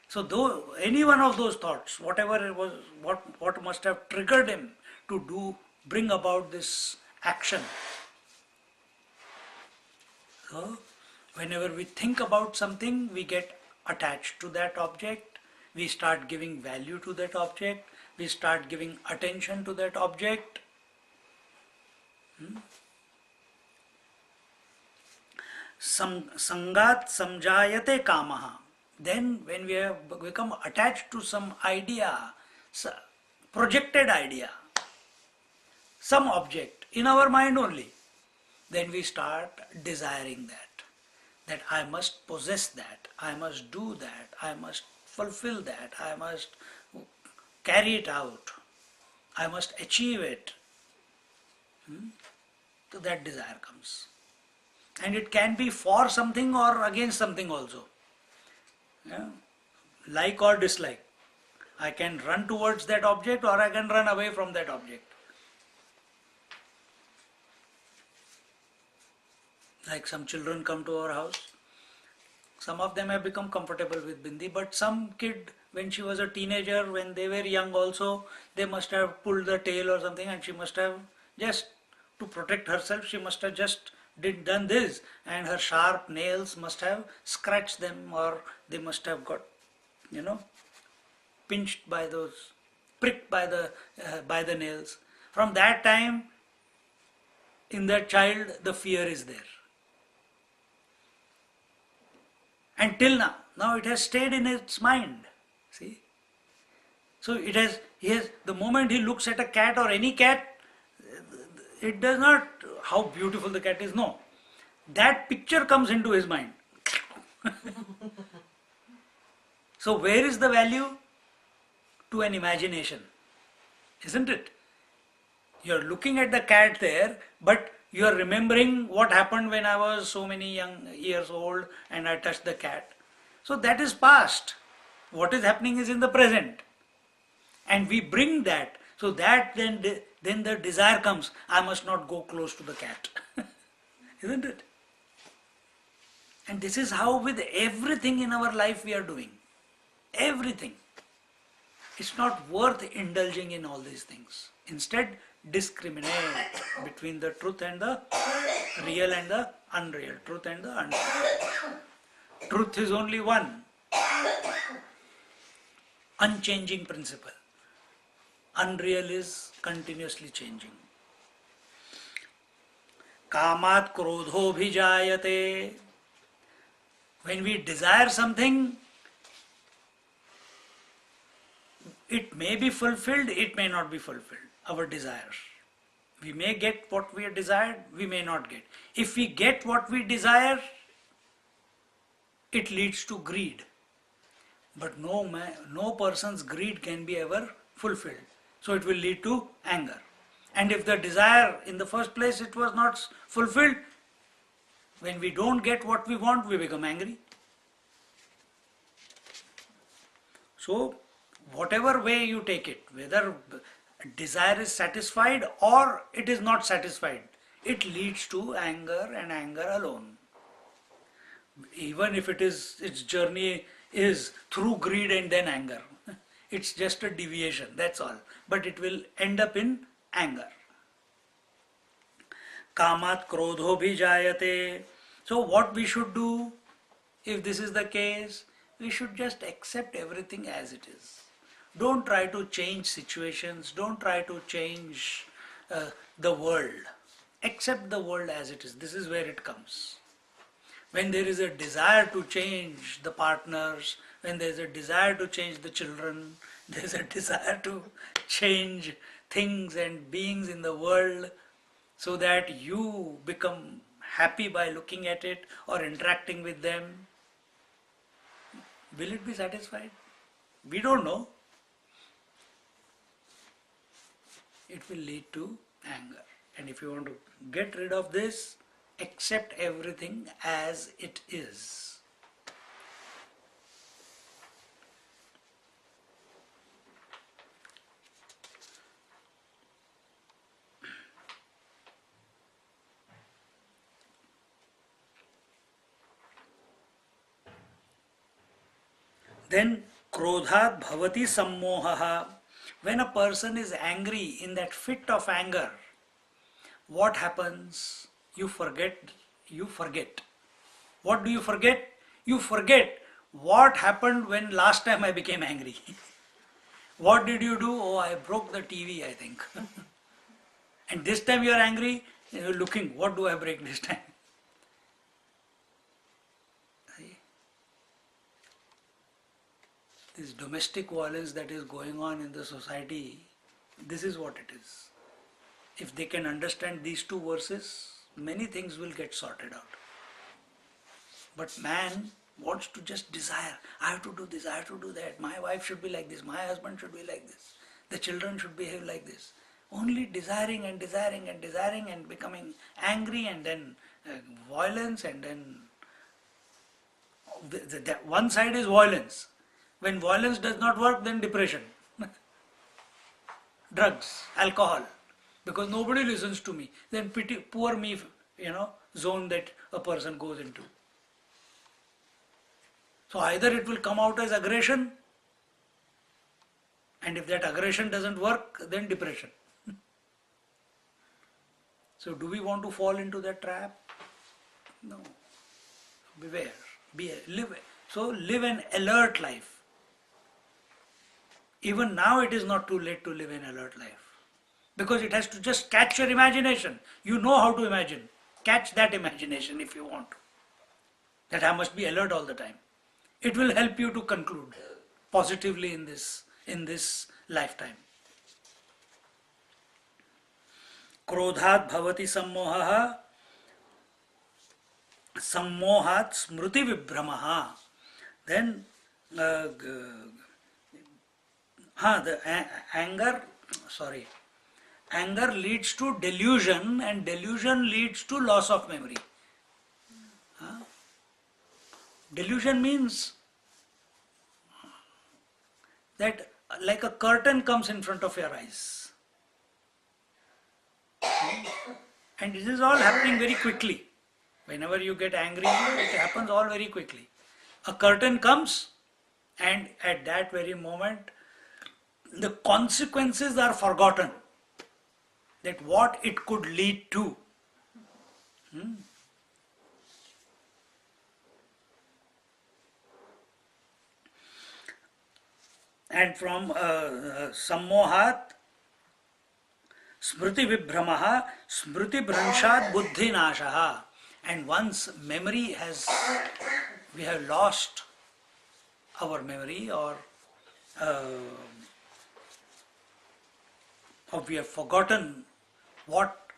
[SPEAKER 1] So though any one of those thoughts, whatever it was, what must have triggered him to bring about this action. So whenever we think about something, we get attached to that object, we start giving value to that object, we start giving attention to that object. Sangat samjayate kamaha. Then when we have become attached to some idea, projected idea, some object in our mind only, then we start desiring that I must possess that, I must do that, I must fulfill that, I must carry it out, I must achieve it. So that desire comes. And it can be for something or against something also. Yeah? Like or dislike. I can run towards that object or I can run away from that object. Like some children come to our house. Some of them have become comfortable with Bindi, but some kid, when she was a teenager, when they were young also, they must have pulled the tail or something, and she must have just, to protect herself, she must have just done this, and her sharp nails must have scratched them, or they must have got, pinched by those, pricked by the nails. From that time, in that child, the fear is there. Until now it has stayed in its mind. See? So the moment he looks at a cat or any cat, it does not, how beautiful the cat is, no. That picture comes into his mind. So where is the value? To an imagination, isn't it? You're looking at the cat there, but you're remembering what happened when I was so many young years old and I touched the cat. So that is past. What is happening is in the present. And we bring that. So that then the desire comes, I must not go close to the cat. Isn't it? And this is how with everything in our life we are doing. Everything. It's not worth indulging in all these things. Instead, discriminate between the truth and the real and the unreal. Truth and the unreal. Truth is only one. Unchanging principle. Unreal is continuously changing. Kamat krodho bhijayate. When we desire something, it may be fulfilled, it may not be fulfilled. Our desires. We may get what we desired, we may not get. If we get what we desire, it leads to greed. But no person's greed can be ever fulfilled. So it will lead to anger. And if the desire in the first place it was not fulfilled, when we don't get what we want, we become angry. So whatever way you take it, whether desire is satisfied or it is not satisfied, it leads to anger and anger alone. Even if its journey is through greed and then anger. It's just a deviation, that's all. But it will end up in anger. Kamat krodho bhijayate. So what we should do, if this is the case, we should just accept everything as it is. Don't try to change situations, don't try to change the world. Accept the world as it is. This is where it comes. When there is a desire to change the partners, when there is a desire to change the children, there is a desire to change things and beings in the world so that you become happy by looking at it or interacting with them. Will it be satisfied? We don't know. It will lead to anger. And if you want to get rid of this, accept everything as it is. Then krodhat bhavati sammohaha. When a person is angry, in that fit of anger, what happens? You forget. What do you forget? You forget what happened when last time I became angry. What did you do? Oh, I broke the TV, I think. And this time you are angry, you're looking, what do I break this time? See? This domestic violence that is going on in the society, this is what it is. If they can understand these two verses, many things will get sorted out. But man wants to just desire. I have to do this, I have to do that. My wife should be like this, my husband should be like this. The children should behave like this. Only desiring and desiring and desiring and becoming angry and then violence and then... one side is violence. When violence does not work, then depression. Drugs, alcohol. Because nobody listens to me. Then pity, poor me, zone that a person goes into. So either it will come out as aggression, and if that aggression doesn't work, then depression. So do we want to fall into that trap? No. Beware. Live an alert life. Even now it is not too late to live an alert life. Because it has to just catch your imagination. You know how to imagine. Catch that imagination if you want to. That I must be alert all the time. It will help you to conclude positively in this lifetime. क्रोधात् भवति सम्मोहः, सम्मोहात् स्मृति विभ्रमः. Then anger leads to delusion, and delusion leads to loss of memory. Delusion means that like a curtain comes in front of your eyes, and this is all happening very quickly. Whenever you get angry, it happens all very quickly. A curtain comes, and at that very moment the consequences are forgotten, that what it could lead to. And from sammohat smriti vibhramaha, smriti bhranshat buddhi nashaha. And once memory we have lost our memory, or we have forgotten what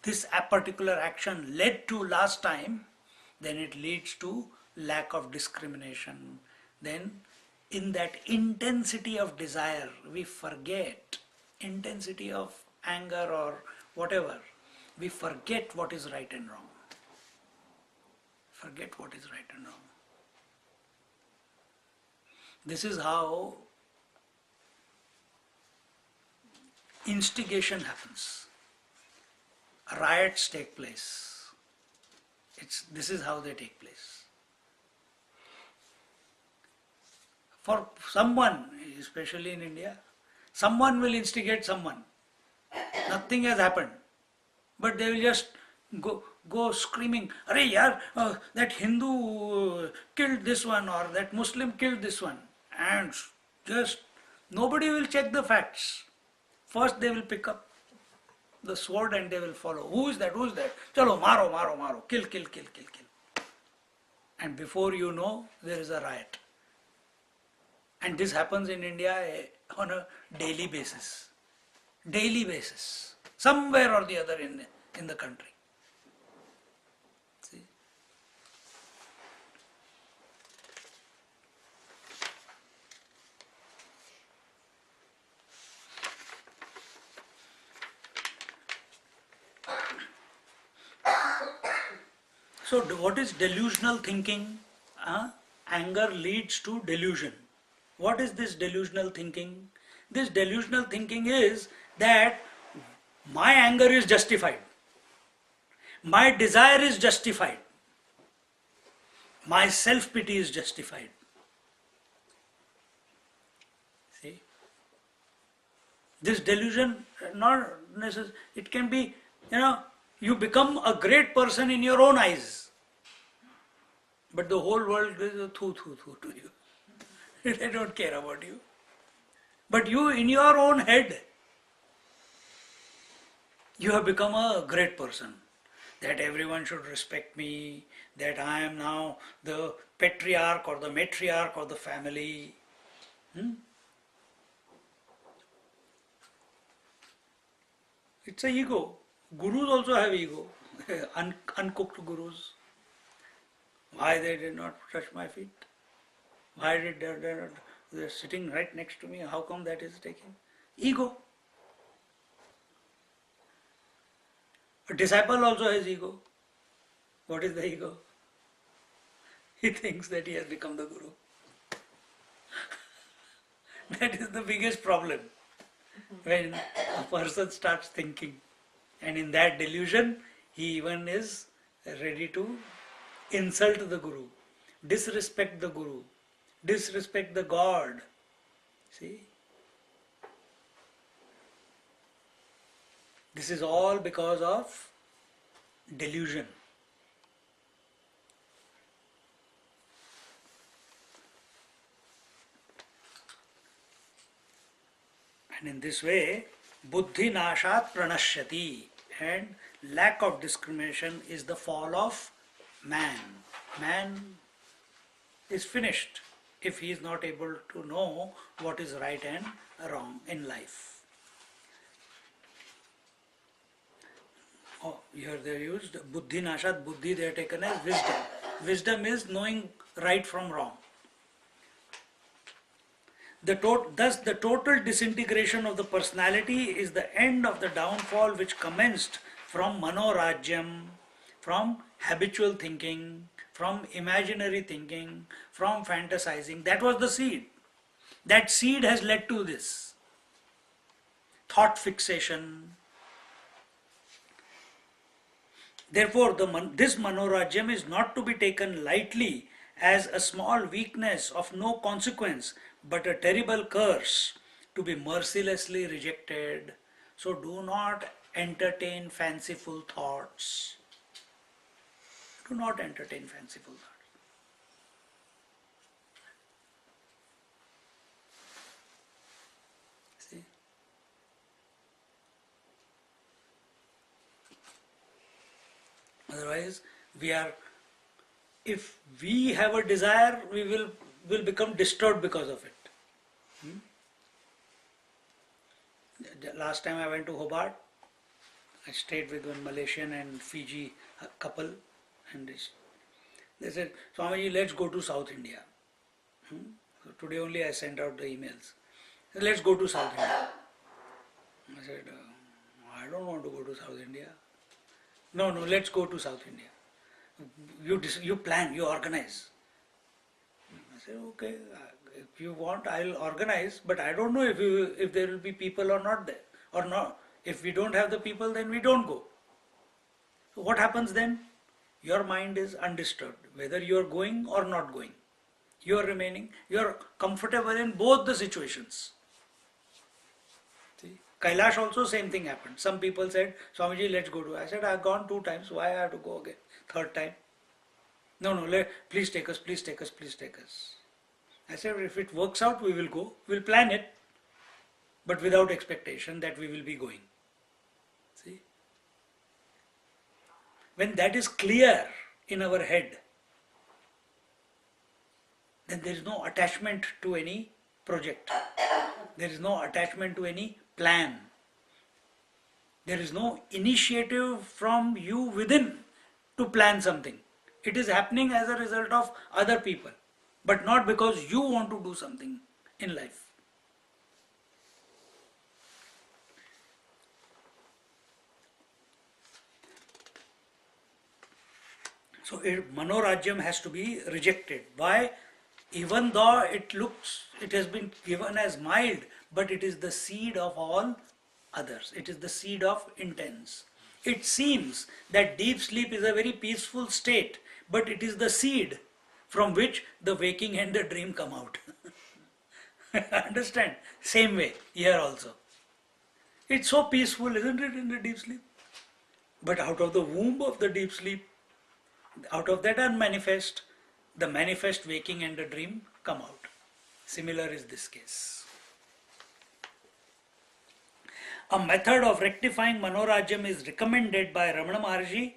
[SPEAKER 1] this particular action led to last time, then it leads to lack of discrimination. Then in that intensity of desire, we forget, intensity of anger or whatever, we forget what is right and wrong. Forget what is right and wrong. This is how instigation happens. Riots take place. This is how they take place. For someone, especially in India, someone will instigate someone. Nothing has happened, but they will just go screaming, "Arey yaar, that Hindu killed this one, or that Muslim killed this one," and just nobody will check the facts. First they will pick up the sword and they will follow. Who is that? Who is that? Chalo, maro, maro, maro, kill, kill, kill, kill, kill. And before you know, there is a riot. And this happens in India on a daily basis. Daily basis. Somewhere or the other in the country. See? So what is delusional thinking? Anger leads to delusion. What is this delusional thinking? This delusional thinking is that my anger is justified. My desire is justified. My self-pity is justified. See? This delusion, not necessarily, it can be, you become a great person in your own eyes. But the whole world is a thoo to you. They don't care about you. But you, in your own head, you have become a great person. That everyone should respect me, that I am now the patriarch or the matriarch of the family. It's a ego. Gurus also have ego. Uncooked gurus. Why they did not touch my feet? Why did they're sitting right next to me? How come that is taken? Ego. A disciple also has ego. What is the ego? He thinks that he has become the guru. That is the biggest problem. When a person starts thinking, and in that delusion, he even is ready to insult the guru, disrespect the guru, disrespect the God. See? This is all because of delusion. And in this way, buddhi nashat pranashyati, and lack of discrimination is the fall of man. Man is finished if he is not able to know what is right and wrong in life. Oh, here they used buddhi nashat, buddhi they are taken as wisdom. Wisdom is knowing right from wrong. Thus, the total disintegration of the personality is the end of the downfall which commenced from manorajyam, from habitual thinking, from imaginary thinking, from fantasizing. That was the seed. That seed has led to this. Thought fixation. Therefore, this manorajyam is not to be taken lightly as a small weakness of no consequence, but a terrible curse to be mercilessly rejected. So do not entertain fanciful thoughts. Do not entertain fanciful thoughts. See? Otherwise, if we have a desire, we will become disturbed because of it. Last time I went to Hobart, I stayed with one Malaysian and Fiji couple, and they said, Swamiji, let's go to South India. So today only I sent out the emails. Let's go to South India. I said, I don't want to go to South India. No, let's go to South India. You plan, you organize. I said, okay, if you want, I'll organize, but I don't know if there will be people or not there, or not. If we don't have the people, then we don't go. So what happens then? Your mind is undisturbed, whether you are going or not going. You are remaining, you are comfortable in both the situations. See? Kailash also same thing happened. Some people said, Swamiji, let's go to. I said, I've gone 2 times, why I have to go again? 3rd time. No, please take us, please take us, please take us. I said, if it works out, we will go, we'll plan it, but without expectation that we will be going. See? When that is clear in our head, then there is no attachment to any project. There is no attachment to any plan. There is no initiative from you within to plan something. It is happening as a result of other people, but not because you want to do something in life. So manorajyam has to be rejected. Why? Even though it has been given as mild, but it is the seed of all others. It is the seed of intense. It seems that deep sleep is a very peaceful state, but it is the seed from which the waking and the dream come out. Understand? Same way here also. It's so peaceful, isn't it, in the deep sleep? But out of the womb of the deep sleep, out of that unmanifest, the manifest waking and the dream come out. Similar is this case. A method of rectifying manorajyam is recommended by Ramana Maharshi,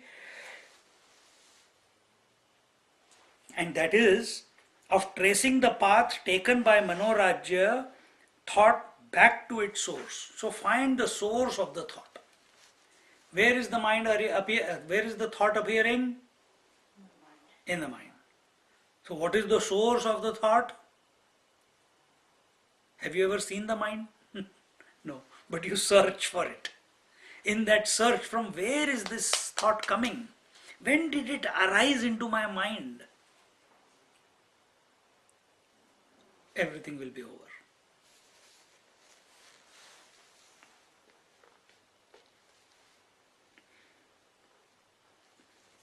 [SPEAKER 1] and that is of tracing the path taken by manorajya thought back to its source. So find the source of the thought. Where is the mind where is the thought appearing? In the mind. So what is the source of the thought? Have you ever seen the mind? No, but you search for it. In that search, from where is this thought coming? When did it arise into my mind? Everything will be over.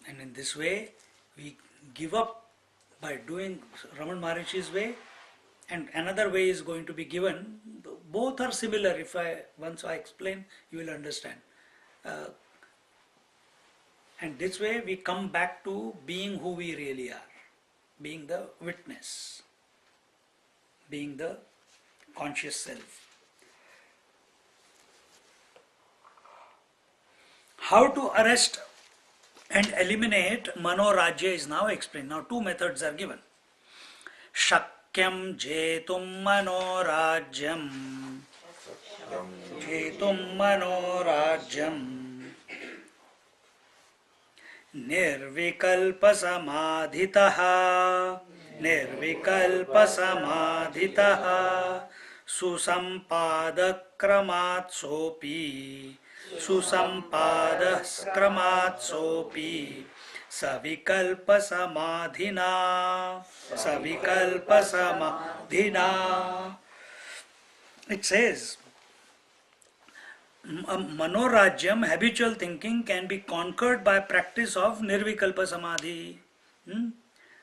[SPEAKER 1] And in this way, we give up by doing Ramana Maharishi's way, and another way is going to be given. Both are similar. Once I explain, you will understand. And this way we come back to being who we really are, being the witness, being the conscious self. How to arrest and eliminate manorajya is now explained. Now 2 methods are given. शक्यं जेतुं मनोराज्यं जेतुं मनोराज्यं निर्विकल्पसमाधितः निर्विकल्पसमाधितः सुसम्पादक्रमात् सोऽपि सुसम्पादक्रमात् सोऽपि सविकल्पसमाधिना सविकल्पसमाधिना. It says Manorajyam, habitual thinking, can be conquered by practice of Nirvikalpa Samadhi.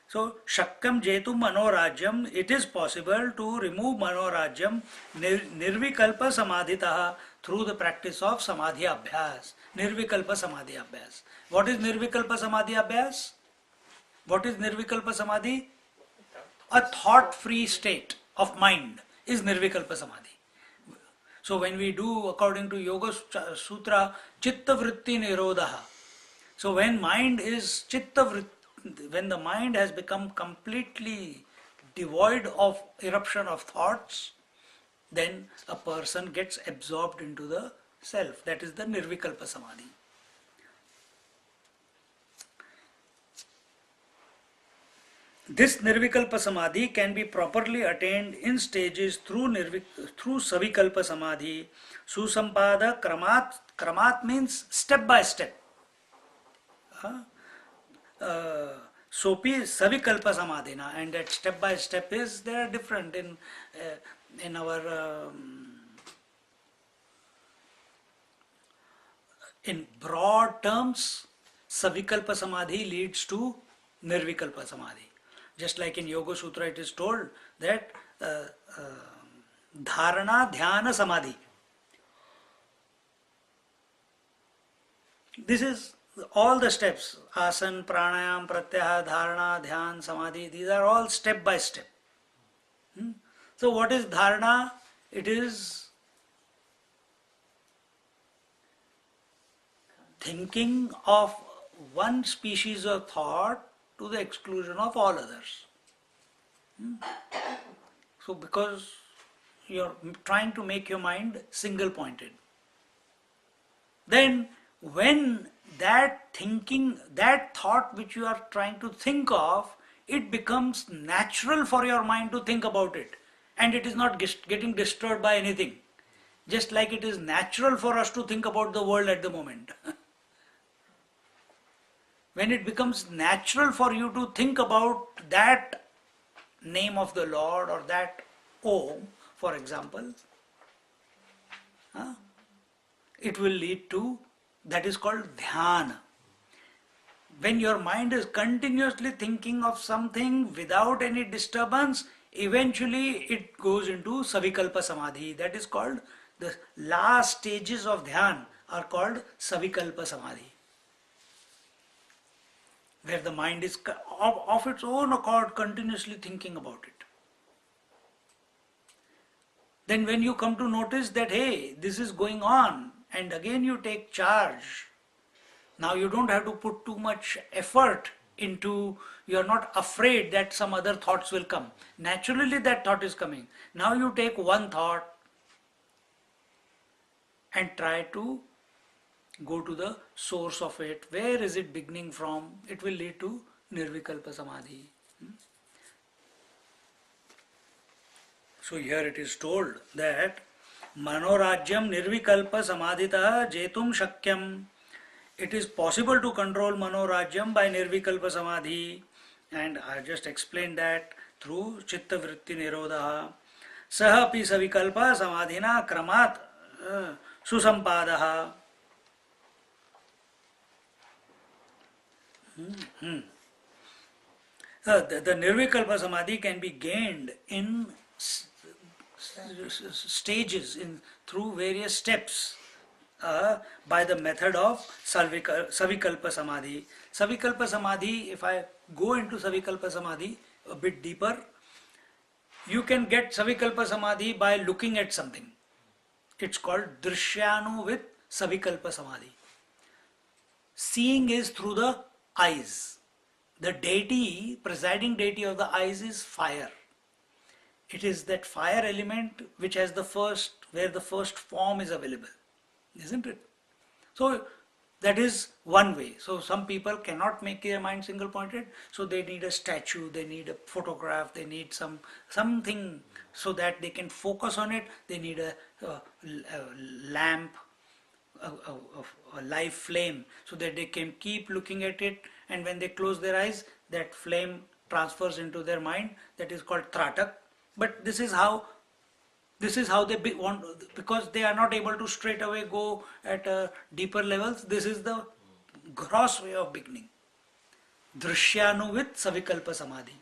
[SPEAKER 1] So, Shakkam Jetu Manorajyam, it is possible to remove Manorajyam Nirvikalpa Samadhitaha through the practice of Samadhi Abhyas. Nirvikalpa Samadhi Abhyas. What is Nirvikalpa Samadhi Abhyas? What is Nirvikalpa Samadhi? A thought-free state of mind is Nirvikalpa Samadhi. So when we do, according to Yoga Sutra, Chitta Vritti Nirodha. So when mind is Chitta Vritti, when the mind has become completely devoid of eruption of thoughts, then a person gets absorbed into the self. That is the Nirvikalpa Samadhi. This Nirvikalpa Samadhi can be properly attained in stages through Savikalpa Samadhi. Susampada Kramat. Kramat means step by step. Sopi Savikalpa Samadhina, and that step by step is, they are different in our in broad terms. Savikalpa Samadhi leads to Nirvikalpa Samadhi. Just like in Yoga Sutra it is told that Dharana Dhyana Samadhi. This is all the steps. Asan, Pranayam, Pratyahara, Dharana, Dhyan, Samadhi. These are all step by step. So what is Dharana? It is thinking of one species of thought to the exclusion of all others. So because you are trying to make your mind single pointed, then when that thinking, that thought which you are trying to think of, it becomes natural for your mind to think about it, and it is not getting disturbed by anything, just like it is natural for us to think about the world at the moment. When it becomes natural for you to think about that name of the Lord or that Om, for example, it will lead to, that is called dhyana. When your mind is continuously thinking of something without any disturbance, eventually it goes into Savikalpa Samadhi. That is called, the last stages of dhyan are called Savikalpa Samadhi, where the mind is of its own accord continuously thinking about it. Then when you come to notice that, hey, this is going on, and again you take charge. Now you don't have to put too much effort into, you are not afraid that some other thoughts will come. Naturally that thought is coming. Now you take one thought and try to go to the source of it. Where is it beginning from? It will lead to Nirvikalpa Samadhi. So here it is told that Manorajyam Nirvikalpa Samadhita Jetum Shakyam. It is possible to control Manorajyam by Nirvikalpa Samadhi, and I just explained that through Chitta Vritti Nirodha. Sahapi Savikalpa Samadhina Kramat Susampadaha. The Nirvikalpa Samadhi can be gained in stages, through various steps, by the method of Savikalpa Samadhi. Savikalpa Samadhi, if I go into Savikalpa Samadhi a bit deeper, you can get Savikalpa Samadhi by looking at something. It's called Drishyanu with Savikalpa Samadhi. Seeing is through the eyes. The deity, presiding deity of the eyes is fire. It is that fire element which has where the first form is available, isn't it? So that is one way. So some people cannot make their mind single pointed, so they need a statue, they need a photograph, they need something so that they can focus on it. They need a lamp, a live flame, so that they can keep looking at it, and when they close their eyes, that flame transfers into their mind. That is called tratak. But this is how they want, because they are not able to straight away go at deeper levels. This is the gross way of beginning. Drishyanu savikalpa samadhi.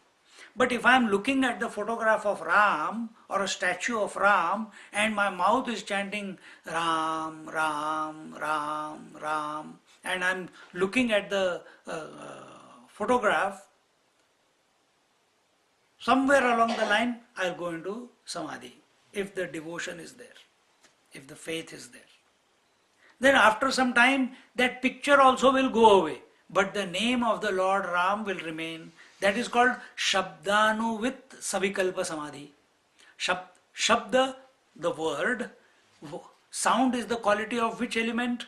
[SPEAKER 1] But if I am looking at the photograph of Ram or a statue of Ram and my mouth is chanting Ram, Ram, Ram, Ram, and I am looking at the photograph, somewhere along the line I'll go into samadhi, if the devotion is there, if the faith is there. Then after some time that picture also will go away, but the name of the Lord Ram will remain. That is called Shabdanu Savikalpa Samadhi. Shabda, the word. Sound is the quality of which element?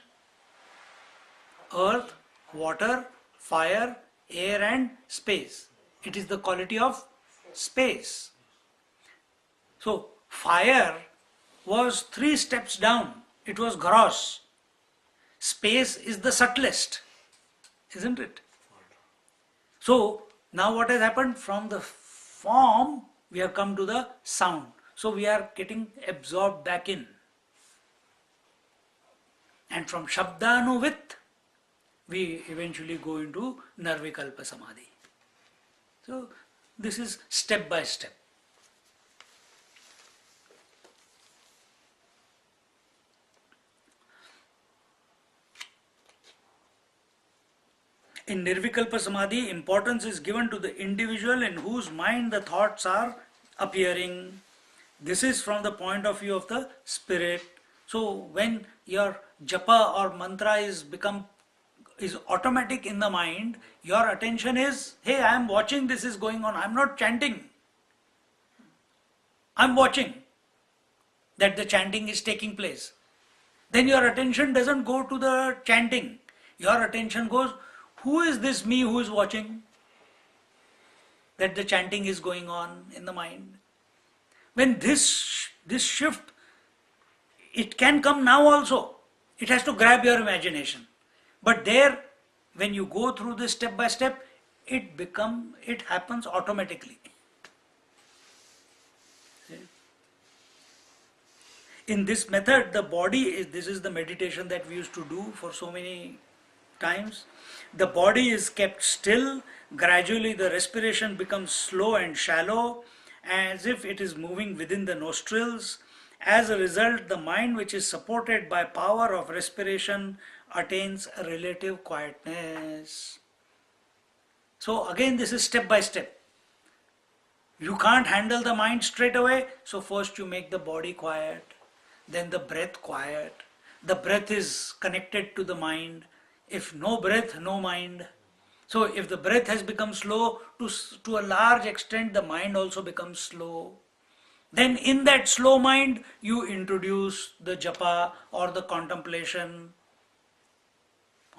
[SPEAKER 1] Earth, water, fire, air and space. It is the quality of space. So fire was 3 steps down. It was gross. Space is the subtlest, isn't it? So now what has happened? From the form we have come to the sound. So we are getting absorbed back in. And from Shabdanuvit we eventually go into Nirvikalpa Samadhi. So this is step by step. In Nirvikalpa Samadhi, importance is given to the individual in whose mind the thoughts are appearing. This is from the point of view of the spirit. So when your japa or mantra is automatic in the mind, your attention is, hey, I am watching, this is going on. I am not chanting. I am watching that the chanting is taking place. Then your attention doesn't go to the chanting. Your attention goes, who is this me who is watching that the chanting is going on in the mind? When this shift, it can come now also. It has to grab your imagination. But there, when you go through this step by step, it happens automatically. In this method, this is the meditation that we used to do for so many times. The body is kept still. Gradually the respiration becomes slow and shallow, as if it is moving within the nostrils. As a result, the mind, which is supported by power of respiration, attains a relative quietness. So again, this is step by step. You can't handle the mind straight away, so first you make the body quiet, then the breath quiet. The breath is connected to the mind. If no breath, no mind. So if the breath has become slow, to a large extent the mind also becomes slow. Then in that slow mind, you introduce the japa or the contemplation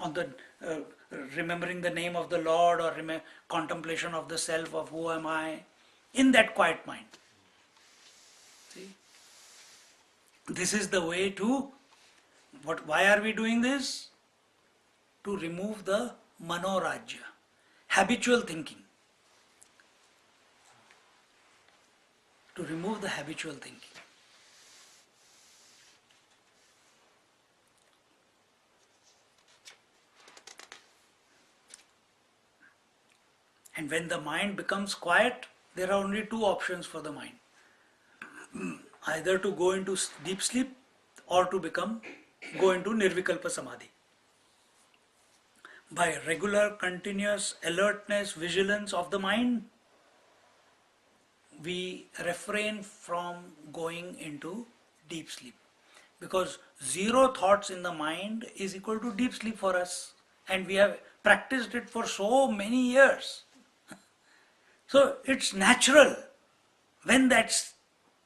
[SPEAKER 1] on the remembering the name of the Lord, or contemplation of the self, of who am I, in that quiet mind. See? This is the way to, why are we doing this? To remove the manorajya, habitual thinking. To remove the habitual thinking. And when the mind becomes quiet, there are only 2 options for the mind. Either to go into deep sleep or to go into Nirvikalpa Samadhi. By regular, continuous alertness, vigilance of the mind, we refrain from going into deep sleep. Because 0 thoughts in the mind is equal to deep sleep for us. And we have practiced it for so many years. So it's natural. When that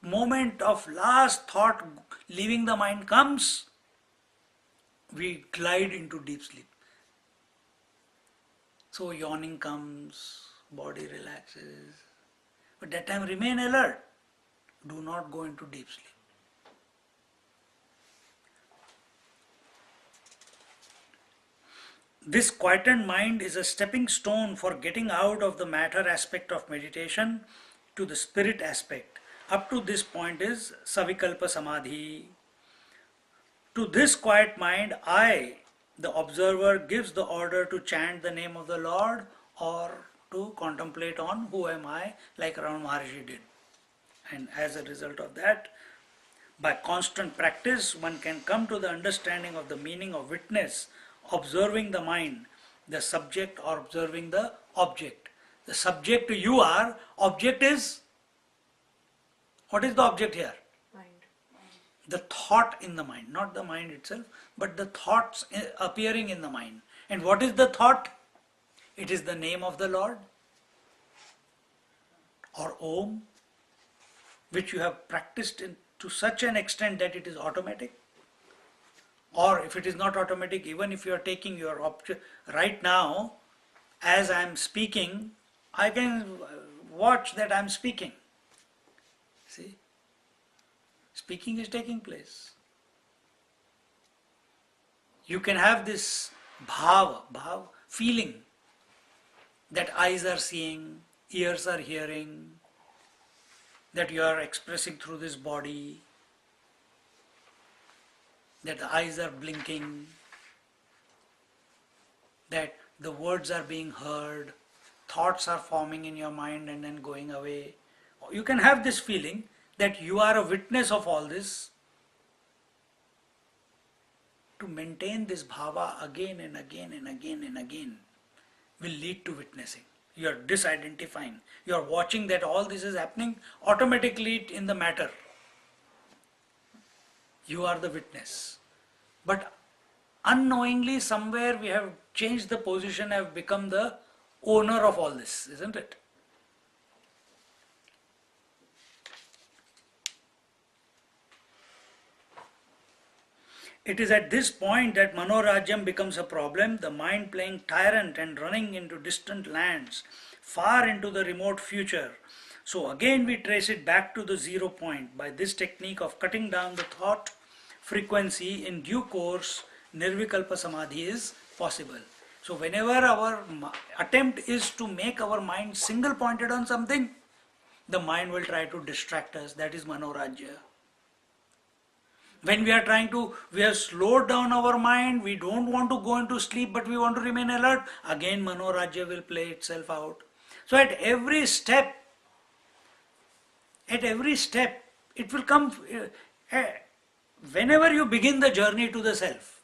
[SPEAKER 1] moment of last thought leaving the mind comes, we glide into deep sleep. So yawning comes, body relaxes. But that time remain alert. Do not go into deep sleep. This quietened mind is a stepping stone for getting out of the matter aspect of meditation to the spirit aspect. Up to this point is Savikalpa Samadhi. To this quiet mind, I, the observer, gives the order to chant the name of the Lord or to contemplate on who am I, like Ramana Maharshi did. And as a result of that, by constant practice, one can come to the understanding of the meaning of witness, observing the mind, the subject or observing the object. The subject you are, object is, what is the object here?
[SPEAKER 2] Mind.
[SPEAKER 1] The thought in the mind, not the mind itself, but the thoughts appearing in the mind. And what is the thought? It is the name of the Lord or Om, which you have practiced to such an extent that it is automatic. Or if it is not automatic, even if you are taking your object right now, as I am speaking, I can watch that I am speaking. See? Speaking is taking place. You can have this bhav, feeling that eyes are seeing, ears are hearing, that you are expressing through this body, that the eyes are blinking, that the words are being heard, thoughts are forming in your mind and then going away. You can have this feeling that you are a witness of all this. To maintain this bhava again and again and again and again will lead to witnessing. You are disidentifying. You are watching that all this is happening automatically in the matter. You are the witness. But unknowingly somewhere we have changed the position, have become the owner of all this, isn't it? It is at this point that Manorajyam becomes a problem, the mind playing tyrant and running into distant lands, far into the remote future. So again we trace it back to the 0 point. By this technique of cutting down the thought frequency, in due course, Nirvikalpa Samadhi is possible. So whenever our attempt is to make our mind single pointed on something, the mind will try to distract us. That is Manorajya. When we have slowed down our mind, we don't want to go into sleep but we want to remain alert, again Manorajya will play itself out. So at every step, it will come, whenever you begin the journey to the self,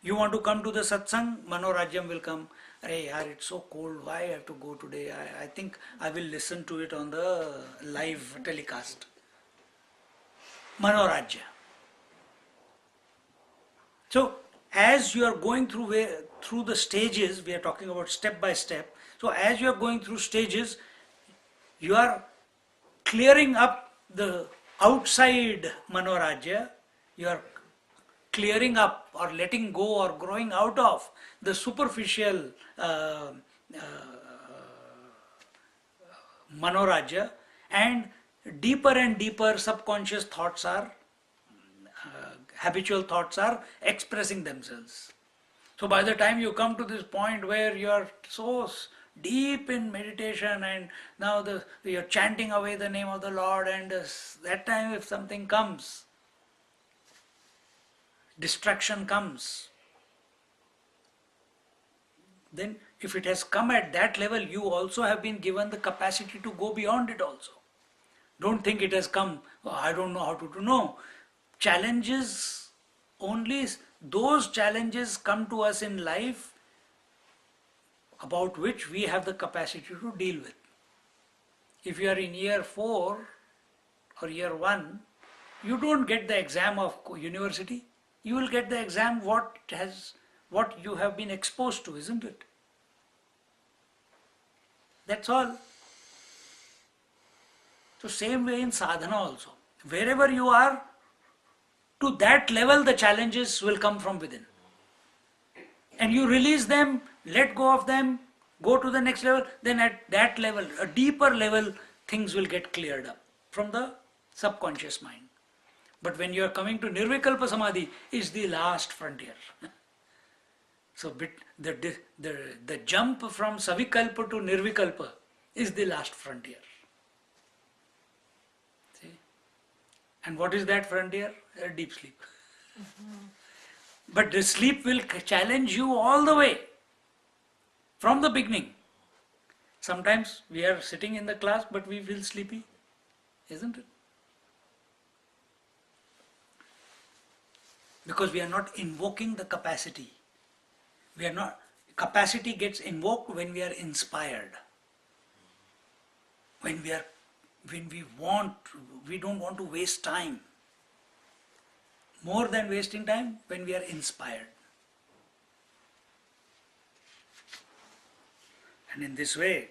[SPEAKER 1] you want to come to the satsang, Manorajyam will come. Hey, yaar, it's so cold, why I have to go today? I think I will listen to it on the live telecast. Manorajya. So, as you are going through the stages, we are talking about step by step. So, as you are going through stages, you are clearing up the outside Manorajya, you are clearing up or letting go or growing out of the superficial Manorajya, and deeper subconscious thoughts are habitual thoughts are expressing themselves. So by the time you come to this point where you are so deep in meditation and now you are chanting away the name of the Lord, and that time if something comes, distraction comes, then if it has come at that level, you also have been given the capacity to go beyond it also. Don't think it has come, oh, I don't know how to do. No. Challenges, only those challenges come to us in life about which we have the capacity to deal with. If you are in year 4 or year 1, you don't get the exam of university. You will get the exam what you have been exposed to, isn't it? That's all. So same way in sadhana also. Wherever you are, to that level the challenges will come from within. And you release them, let go of them, go to the next level, then at that level, a deeper level, things will get cleared up from the subconscious mind. But when you are coming to Nirvikalpa Samadhi, is the last frontier. So the jump from Savikalpa to Nirvikalpa is the last frontier. See? And what is that frontier? A deep sleep. But the sleep will challenge you all the way, from the beginning. Sometimes we are sitting in the class but we feel sleepy, isn't it? Because we are not invoking the capacity. Capacity gets invoked when we are inspired. When we don't want to waste time. More than wasting time, when we are inspired. And in this way,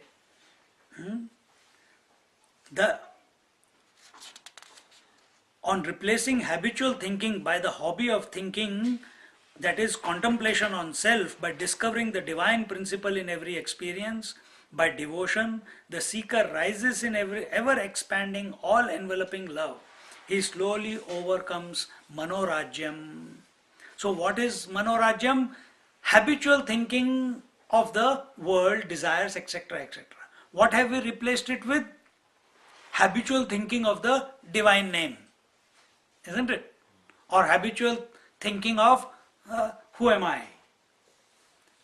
[SPEAKER 1] on replacing habitual thinking by the hobby of thinking, that is contemplation on self, by discovering the divine principle in every experience, by devotion, the seeker rises in every ever expanding, all enveloping love. He slowly overcomes manorajyam. So what is manorajyam? Habitual thinking of the world, desires, etc., etc. What have we replaced it with? Habitual thinking of the divine name, isn't it? Or habitual thinking of who am I?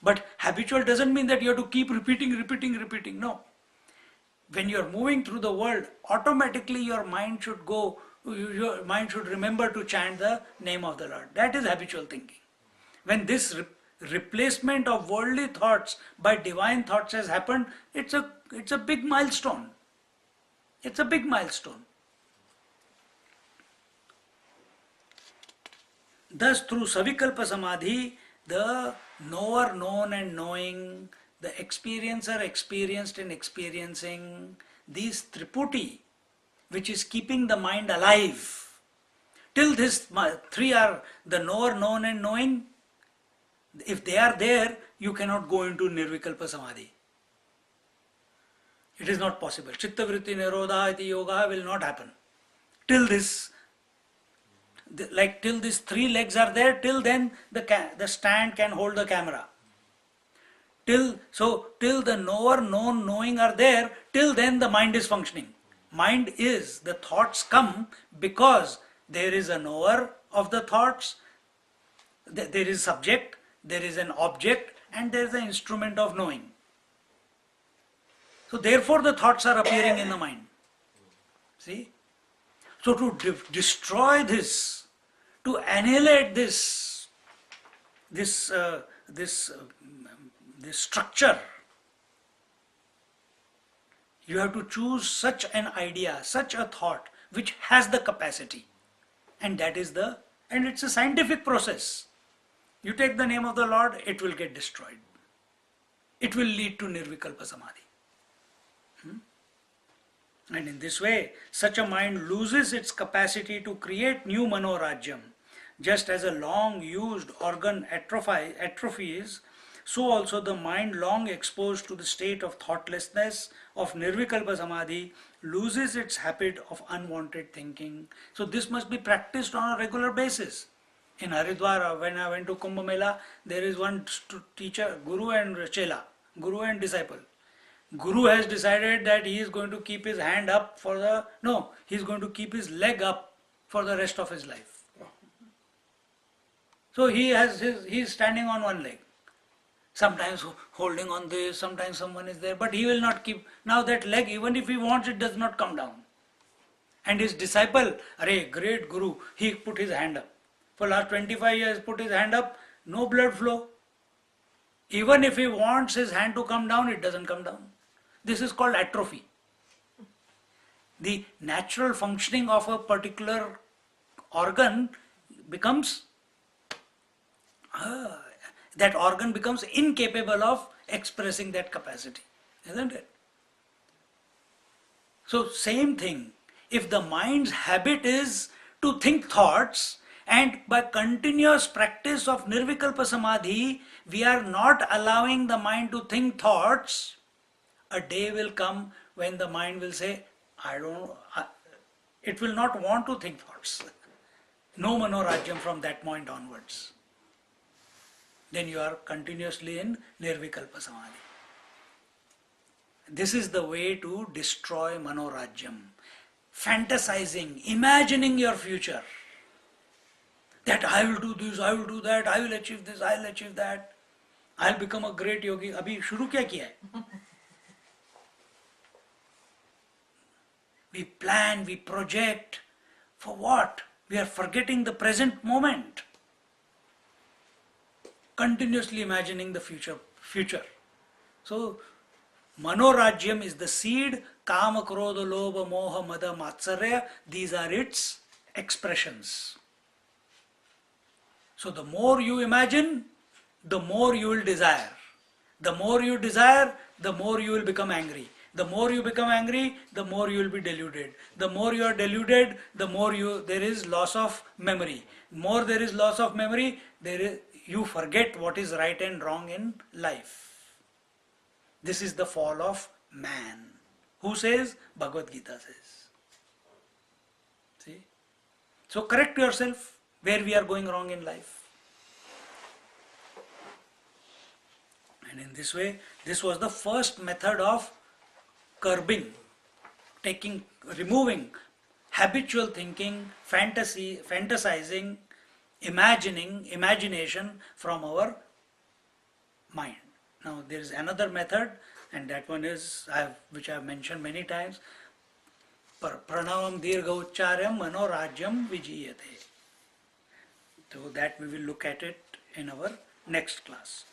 [SPEAKER 1] But habitual doesn't mean that you have to keep repeating. No. When you are moving through the world, automatically your mind should remember to chant the name of the Lord. That is habitual thinking. When this replacement of worldly thoughts by divine thoughts has happened, it's a big milestone. It's a big milestone. Thus, through Savikalpa Samadhi, the knower known and knowing, the experiencer experienced and experiencing, these Triputi, which is keeping the mind alive. Till this three are the knower, known and knowing. If they are there, you cannot go into Nirvikalpa Samadhi. It is not possible. Chitta vritti nirodha iti yoga will not happen. Till this, till these three legs are there, till then the stand can hold the camera. Till the knower, known, knowing are there, till then the mind is functioning. Mind is, the thoughts come because there is a knower of the thoughts, there is subject, there is an object, and there is an instrument of knowing. So therefore the thoughts are appearing in the mind. See? So to destroy this, to annihilate this structure, you have to choose such an idea, such a thought which has the capacity, and it's a scientific process. You take the name of the Lord, it will get destroyed. It will lead to Nirvikalpa Samadhi. And in this way, such a mind loses its capacity to create new manorajyam. Just as a long used organ atrophies, so also the mind long exposed to the state of thoughtlessness, of Nirvikalpa Samadhi, loses its habit of unwanted thinking. So this must be practiced on a regular basis. In Haridwar, when I went to Kumbh Mela, there is one teacher, Guru and Chela, Guru and disciple. Guru has decided that he is going to keep his hand up he is going to keep his leg up for the rest of his life. So he is standing on one leg. Sometimes holding on this, sometimes someone is there, but he will not keep. Now that leg, even if he wants, it does not come down. And his disciple, great Guru, he put his hand up. For last 25 years, put his hand up, no blood flow. Even if he wants his hand to come down, it doesn't come down. This is called atrophy. The natural functioning of a particular organ becomes, that organ becomes incapable of expressing that capacity, isn't it? So same thing, if the mind's habit is to think thoughts, and by continuous practice of Nirvikalpa Samadhi, we are not allowing the mind to think thoughts, a day will come when the mind will say, it will not want to think thoughts. No manorajyam from that point onwards. Then you are continuously in Nirvikalpa Samadhi. This is the way to destroy manorajyam. Fantasizing, imagining your future. That I will do this, I will do that, I will achieve this, I will achieve that. I will become a great yogi. अभी शुरू क्या किया है? We plan, we project. For what? We are forgetting the present moment. Continuously imagining the future. So, manorajyam is the seed. Kama, krodha, lobha, moha, mada, matsarya. These are its expressions. So the more you imagine, the more you will desire. The more you desire, the more you will become angry. The more you become angry, the more you will be deluded. The more you are deluded, the more there is loss of memory. More there is loss of memory, you forget what is right and wrong in life. This is the fall of man. Who says? Bhagavad Gita says. See? So correct yourself where we are going wrong in life. And in this way, this was the first method of curbing, removing habitual thinking, fantasizing, imagination from our mind. Now there is another method, and that one is, which I have mentioned many times, pranavam dirgha uccharyam manorajyam vijiyate. So that we will look at it in our next class.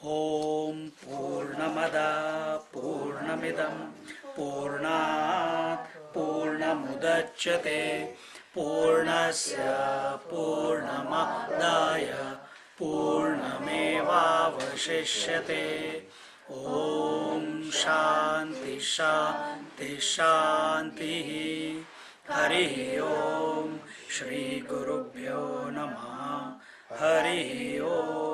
[SPEAKER 1] Om Purnamada Purnamidam Purnat Purnamudachyate Purnasya Purnamadaya Purnamevavashishyate. Om Shanti Shanti Shanti. Hari Om. Shri Gurubhyo Namaha. Hari Om.